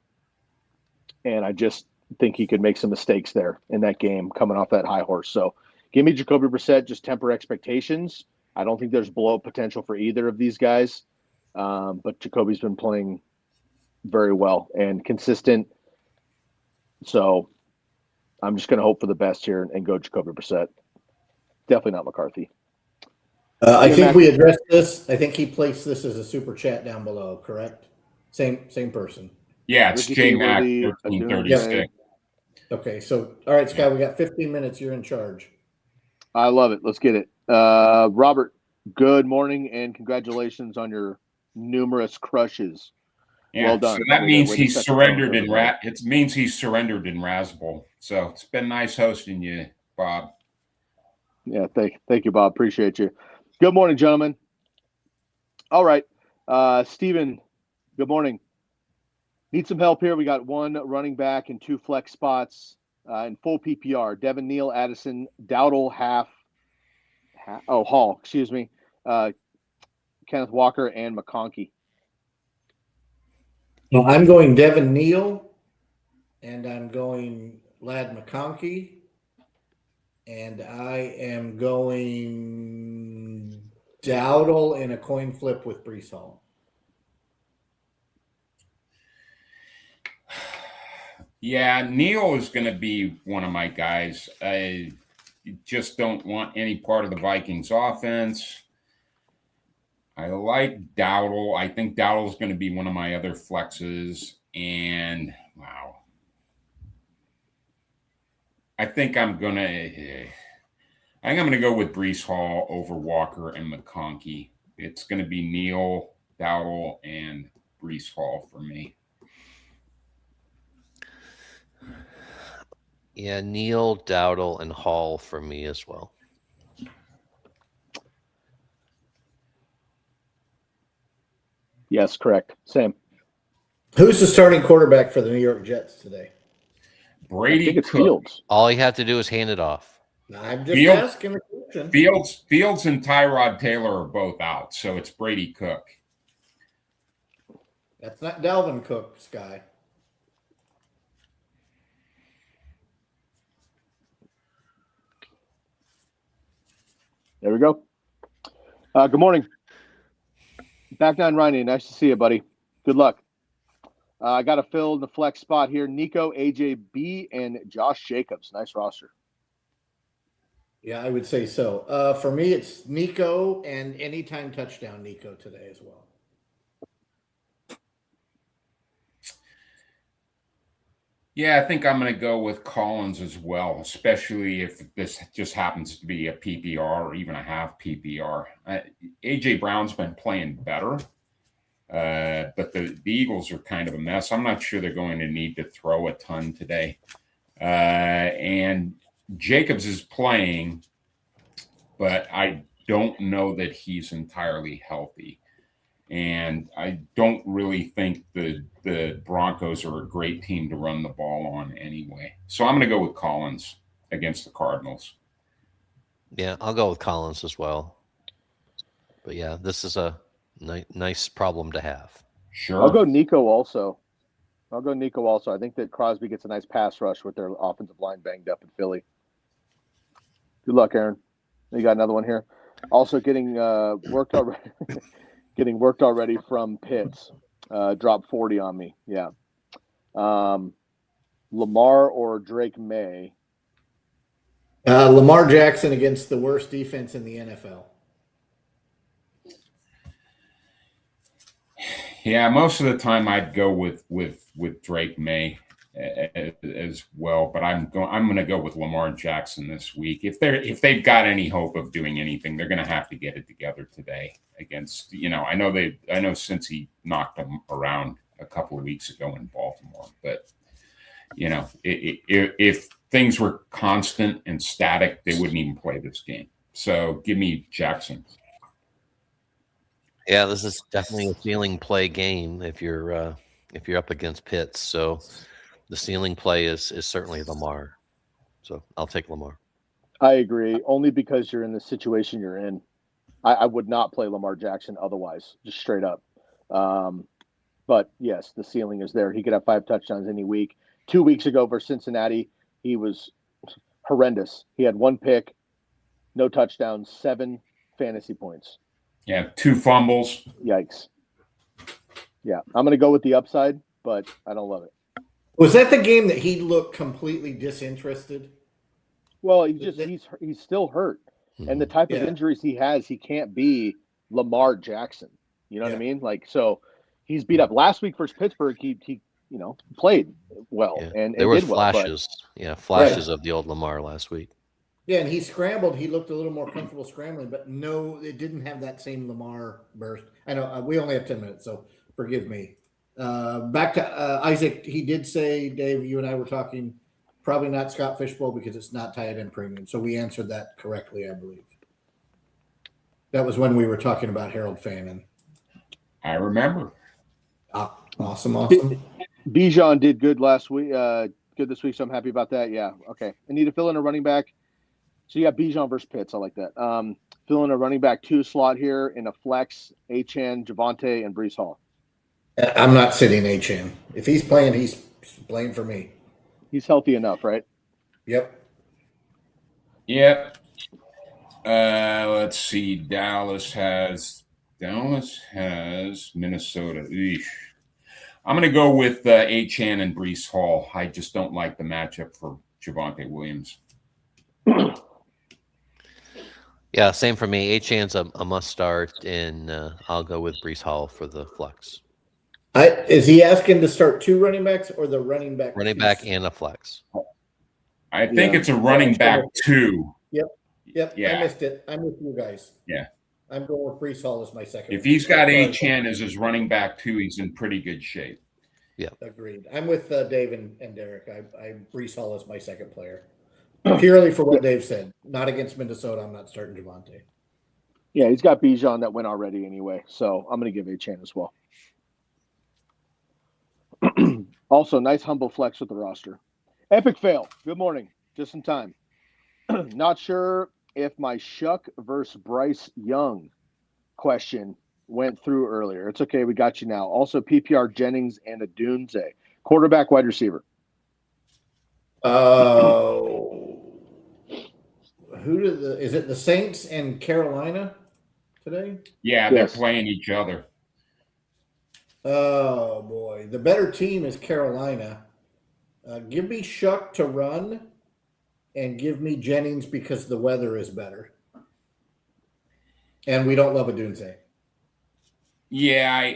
I just think he could make some mistakes there in that game coming off that high horse. So give me Jacoby Brissett, just temper expectations. I don't think there's blow-up potential for either of these guys. But Jacoby's been playing very well and consistent. So I'm just going to hope for the best here and go Jacoby Brissett. Definitely not McCarthy. I think we addressed this. I think he placed this as a super chat down below, correct? Same person. Yeah, it's J-Mac 1336. Okay, so, all right, Scott, we got 15 minutes. You're in charge. I love it. Let's get it. Robert, good morning and congratulations on your numerous crushes. Yeah, well done. So that means he's surrendered in it means he's surrendered in Razzball. So it's been nice hosting you, Bob. Yeah, thank you, Bob. Appreciate you. Good morning, gentlemen. All right. Steven, good morning. Need some help here. We got 1 running back and 2 flex spots in full PPR. Devin Neal, Addison, Dowdle, Hall, excuse me. Kenneth Walker and McConkey. Well, I'm going Devin Neal, and I'm going Ladd McConkey, and I am going Dowdle in a coin flip with Breece Hall. Yeah, Neal is going to be one of my guys. I just don't want any part of the Vikings offense. I like Dowdle. I think Dowdle is going to be one of my other flexes. And, wow. I think I'm going to go with Breece Hall over Walker and McConkey. It's going to be Neal, Dowdle, and Breece Hall for me. Yeah, Neal, Dowdle, and Hall for me as well. Yes, correct. Same. Who's the starting quarterback for the New York Jets today? Brady I think it's Cook. Fields. All you have to do is hand it off. I'm just asking a question. Fields and Tyrod Taylor are both out, so it's Brady Cook. That's not Dalvin Cook, Sky. There we go. Good morning. Back down, Riney. Nice to see you, buddy. Good luck. I got to fill in the flex spot here. Nico, AJB, and Josh Jacobs. Nice roster. Yeah, I would say so. For me, it's Nico and anytime touchdown Nico today as well. Yeah, I think I'm going to go with Collins as well, especially if this just happens to be a PPR or even a half PPR. A.J. Brown's been playing better, but the Eagles are kind of a mess. I'm not sure they're going to need to throw a ton today. And Jacobs is playing, but I don't know that he's entirely healthy. And I don't really think the Broncos are a great team to run the ball on anyway. So I'm going to go with Collins against the Cardinals. Yeah, I'll go with Collins as well. But yeah, this is a nice problem to have. Sure. I'll go Nico also. I think that Crosby gets a nice pass rush with their offensive line banged up in Philly. Good luck, Aaron. You got another one here. Also getting worked already. Getting worked already from Pitts. Dropped 40 on me. Yeah. Lamar or Drake May. Lamar Jackson against the worst defense in the NFL. Yeah, most of the time I'd go with Drake May as well, but I'm going to go with Lamar Jackson this week. If they've got any hope of doing anything, they're going to have to get it together today against, I know since he knocked them around a couple of weeks ago in Baltimore, but if things were constant and static, they wouldn't even play this game. So give me Jackson. Yeah, this is definitely a ceiling play game if you're up against Pitts. So the ceiling play is certainly Lamar. So I'll take Lamar. I agree, only because you're in the situation you're in. I would not play Lamar Jackson otherwise, just straight up. But yes, the ceiling is there. He could have 5 touchdowns any week. 2 weeks ago versus Cincinnati, he was horrendous. He had 1 pick, no touchdowns, 7 fantasy points. Yeah, 2 fumbles. Yikes. Yeah, I'm going to go with the upside, but I don't love it. Was that the game that he looked completely disinterested? Well, he's still hurt. Mm-hmm. And the type of injuries he has, he can't be Lamar Jackson. You know what I mean? Like, so he's beat up. Last week versus Pittsburgh, he played well and there were did flashes. Well, Flashes of the old Lamar last week. Yeah, and he scrambled. He looked a little more comfortable scrambling, but no, it didn't have that same Lamar burst. I know we only have 10 minutes, so forgive me. Back to Isaac. He did say, Dave, you and I were talking, probably not Scott Fishbowl because it's not tight end premium. So we answered that correctly, I believe. That was when we were talking about Harold Fannin. I remember. Awesome. Bijan did good last week. Good this week, so I'm happy about that. Yeah, okay. I need to fill in a running back. So you got Bijan versus Pitts. I like that. Fill in a running back 2 slot here in a flex, Achane, Javonte, and Breece Hall. I'm not sitting Achane. If he's playing for me. He's healthy enough, right? Yep. Let's see. Dallas has Minnesota. Eesh. I'm going to go with Achane and Breece Hall. I just don't like the matchup for Javonte Williams. Yeah, same for me. Achane's a must start, and I'll go with Breece Hall for the flex. Is he asking to start 2 running backs or the running back? Running back and a flex. I think it's a running back 2. Yep. Yeah. I missed it. I'm with you guys. Yeah. I'm going with Breece Hall as my second. If he's got Achane as his running back 2, he's in pretty good shape. Yeah. Agreed. I'm with Dave and Derek. I Breece Hall as my second player. Purely for what Dave said. Not against Minnesota. I'm not starting Javonte. Yeah, he's got Bijan that went already anyway. So I'm going to give Achane as well. Also, nice humble flex with the roster. Epic fail. Good morning. Just in time. Not sure if my Shuck versus Bryce Young question went through earlier. It's okay. We got you now. Also, PPR Jennings and a Dunze. Quarterback, wide receiver. Is it the Saints and Carolina today? Yeah, they're playing each other. Oh boy, the better team is Carolina. Give me Shuck to run, and give me Jennings because the weather is better, and we don't love a Dunze. Yeah,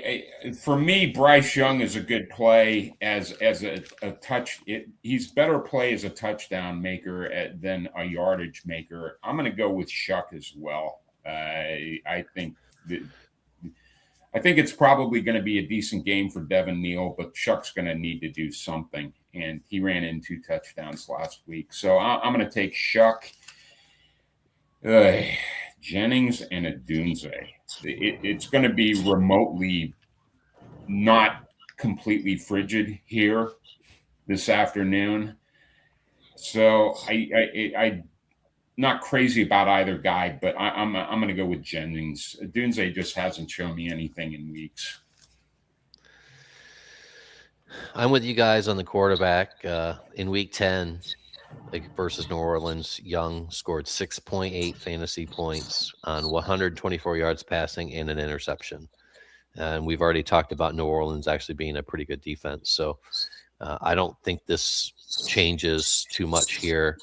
for me, Bryce Young is a good play as a touch. He's better play as a touchdown maker than a yardage maker. I'm going to go with Shuck as well. I think it's probably going to be a decent game for Devin Neal, but Shuck's going to need to do something, and he ran in 2 touchdowns last week. So I'm going to take Shuck, Jennings, and a Dunze. It's going to be remotely not completely frigid here this afternoon. So I'm not crazy about either guy, but I'm going to go with Jennings. Dunze just hasn't shown me anything in weeks. I'm with you guys on the quarterback. In week 10 versus New Orleans, Young scored 6.8 fantasy points on 124 yards passing and an interception. And we've already talked about New Orleans actually being a pretty good defense. So I don't think this changes too much here.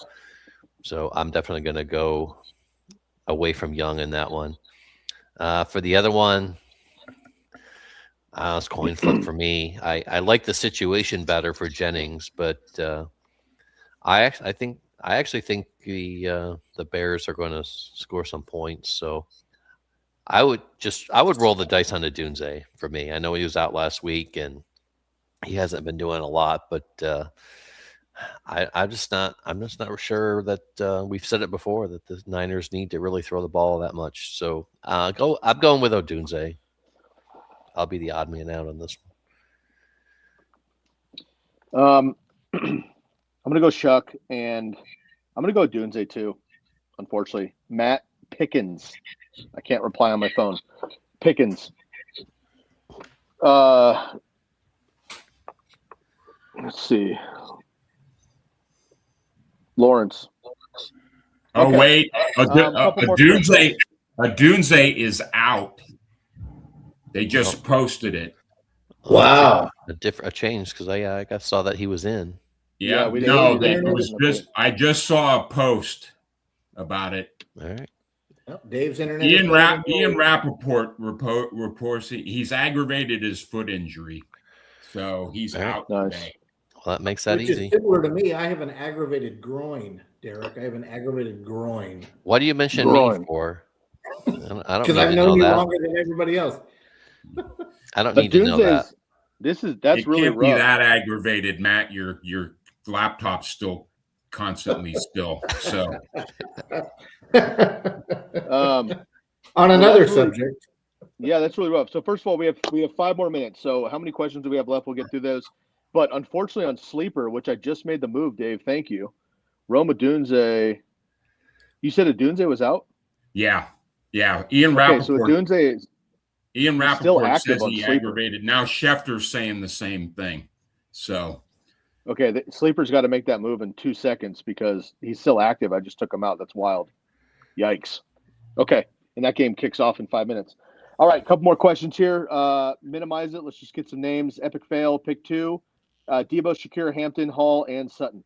So I'm definitely going to go away from Young in that one. For the other one, it's coin flip for me. I like the situation better for Jennings, but I actually think the Bears are going to score some points. So I would roll the dice on the Dunze for me. I know he was out last week and he hasn't been doing a lot, but I'm just not sure that we've said it before that the Niners need to really throw the ball that much. So I'm going with Odunze. I'll be the odd man out on this one. I'm gonna go Shuck, and I'm gonna go Dunze too. Unfortunately, Matt Pickens. I can't reply on my phone. Pickens. Let's see. Lawrence. Oh, Okay. wait. Couple more questions. Dunze is out. They just posted it. Wow. A change because I saw that he was in. Yeah, we no, didn't it was just I just saw a post about it. All right. Yep, Dave's internet. Ian Rappaport reports he's aggravated his foot injury, so he's out today. Well, that makes that easy. Which is similar to me. I have an aggravated groin, Derek. I have an aggravated groin. Why do you mention me for? I don't because I've known you longer than everybody else. I don't need to know that. That's really rough. Be that aggravated, Matt. Your laptop's still constantly still. So on another subject. Yeah, that's really rough. So first of all, we have 5 more minutes. So how many questions do we have left? We'll get through those. But unfortunately on Sleeper, which I just made the move, Dave, thank you. Rome Odunze. You said Odunze was out? Yeah. Ian Rappaport. So Odunze is Ian Rappaport still active says he on Sleeper. Aggravated. Now Schefter's saying the same thing. So okay, Sleeper's got to make that move in 2 seconds because he's still active. I just took him out. That's wild. Yikes. Okay, and that game kicks off in 5 minutes. All right, a couple more questions here. Minimize it. Let's just get some names. Epic fail, pick 2. Debo, Shakir, Hampton, Hall, and Sutton.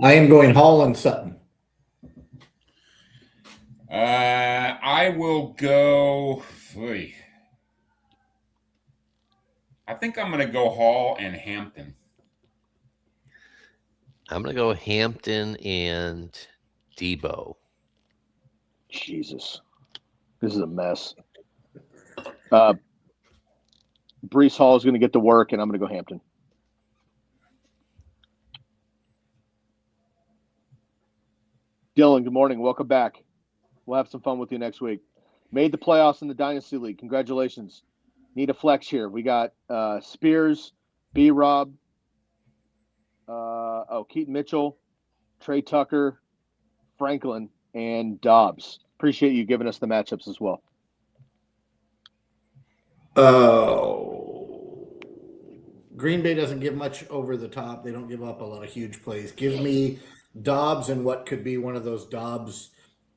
I am going Hall and Sutton. I will go. I think I'm going to go Hall and Hampton. I'm going to go Hampton and Debo. Jesus. This is a mess. Brees Hall is going to get to work, and I'm going to go Hampton. Dylan, good morning. Welcome back. We'll have some fun with you next week. Made the playoffs in the Dynasty League. Congratulations. Need a flex here. We got Spears, B-Rob, Keaton Mitchell, Trey Tucker, Franklin, and Dobbs. Appreciate you giving us the matchups as well. Green Bay doesn't give much over the top. They don't give up a lot of huge plays. Give me Dobbs and what could be one of those Dobbs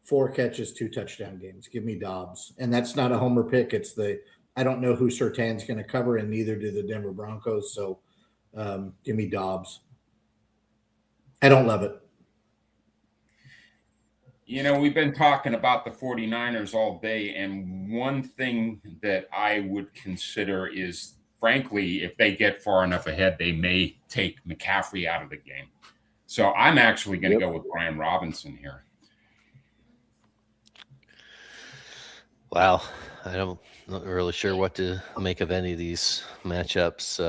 4 catches, 2 touchdown games. Give me Dobbs. And that's not a homer pick. It's I don't know who Surtain's going to cover, and neither do the Denver Broncos. So give me Dobbs. I don't love it. We've been talking about the 49ers all day, and one thing that I would consider is, frankly, if they get far enough ahead, they may take McCaffrey out of the game. So I'm actually going to go with Brian Robinson here. Wow. I'm not really sure what to make of any of these matchups.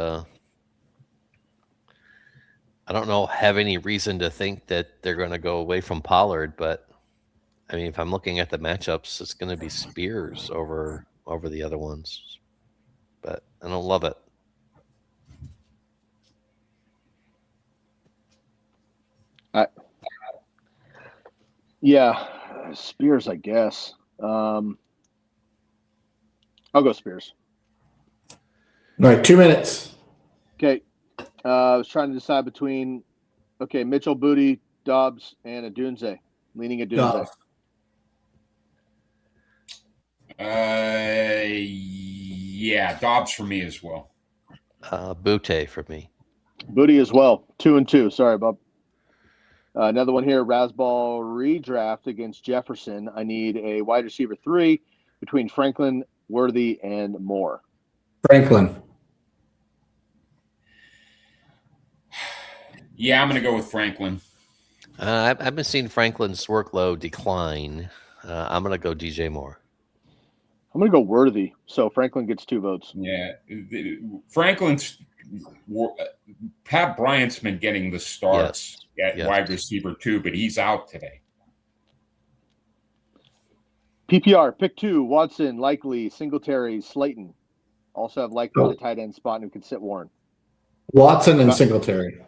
I don't have any reason to think that they're going to go away from Pollard, but I mean, if I'm looking at the matchups, it's going to be Spears over the other ones, but I don't love it. Spears, I guess. I'll go Spears. All right, 2 minutes. Okay. I was trying to decide between, Mitchell, Booty, Dobbs, and Odunze. Leaning Odunze. Dobbs for me as well. Butte for me. Booty as well. 2-2. Sorry, Bob. Another one here, Razzball redraft against Jefferson. I need a wide receiver 3 between Franklin, Worthy, and Moore. Franklin. Yeah, I'm going to go with Franklin. I've been seeing Franklin's workload decline. I'm going to go DJ Moore. I'm going to go Worthy. So Franklin gets 2 votes. Yeah. Franklin's Pat Bryant's been getting the starts at wide receiver 2, but he's out today. PPR, pick 2, Watson, Likely, Singletary, Slayton. Also have Likely at the tight end spot who can sit Warren. Watson and Singletary.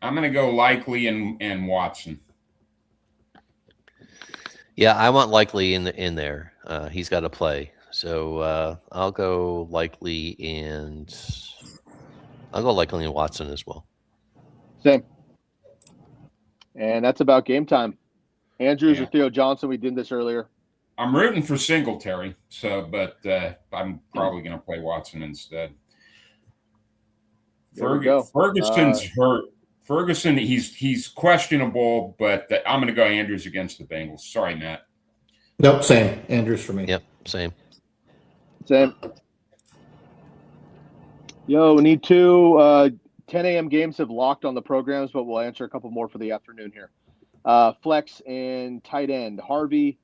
I'm going to go Likely and Watson. Yeah, I want Likely in there. He's got to play. So I'll go Likely and Watson as well. Same. And that's about game time. Andrews or Theo Johnson, we did this earlier. I'm rooting for Singletary, but I'm probably going to play Watson instead. Ferguson's hurt. Ferguson, he's questionable, but I'm going to go Andrews against the Bengals. Sorry, Matt. Nope, same. Andrews for me. Yep, same. Yo, we need 2 10 a.m. games have locked on the programs, but we'll answer a couple more for the afternoon here. Flex and tight end, Harvey,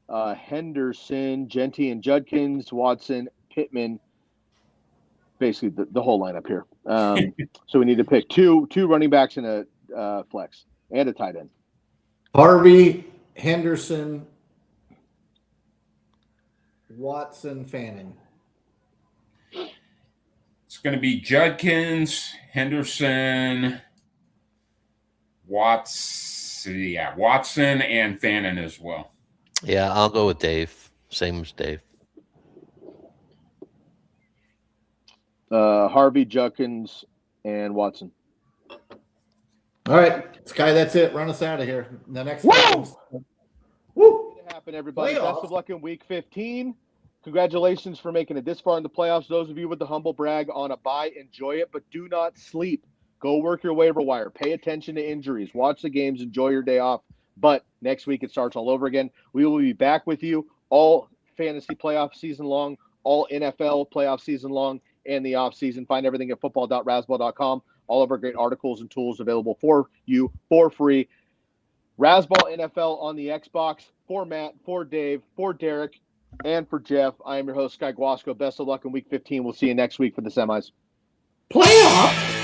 Henderson, Genty and Judkins, Watson, Pittman. Basically, the whole lineup here. So we need to pick two running backs and a flex and a tight end. Harvey, Henderson, Watson, Fannin. It's going to be Judkins, Henderson, Watson, and Fannin as well. Yeah, I'll go with Dave. Same as Dave. Harvey, Judkins, and Watson. All right, Sky, that's it. Run us out of here. The next Woo! It happen, everybody. Playoffs. Best of luck in Week 15. Congratulations for making it this far in the playoffs. Those of you with the humble brag on a bye, enjoy it, but do not sleep. Go work your waiver wire. Pay attention to injuries. Watch the games. Enjoy your day off. But next week it starts all over again. We will be back with you all fantasy playoff season long, all NFL playoff season long, and the off season. Find everything at football.razzball.com. All of our great articles and tools available for you for free. Razzball NFL on the Xbox. For Matt, for Dave, for Derek, and for Jeff, I am your host, Sky Guasco. Best of luck in Week 15. We'll see you next week for the semis. Playoff?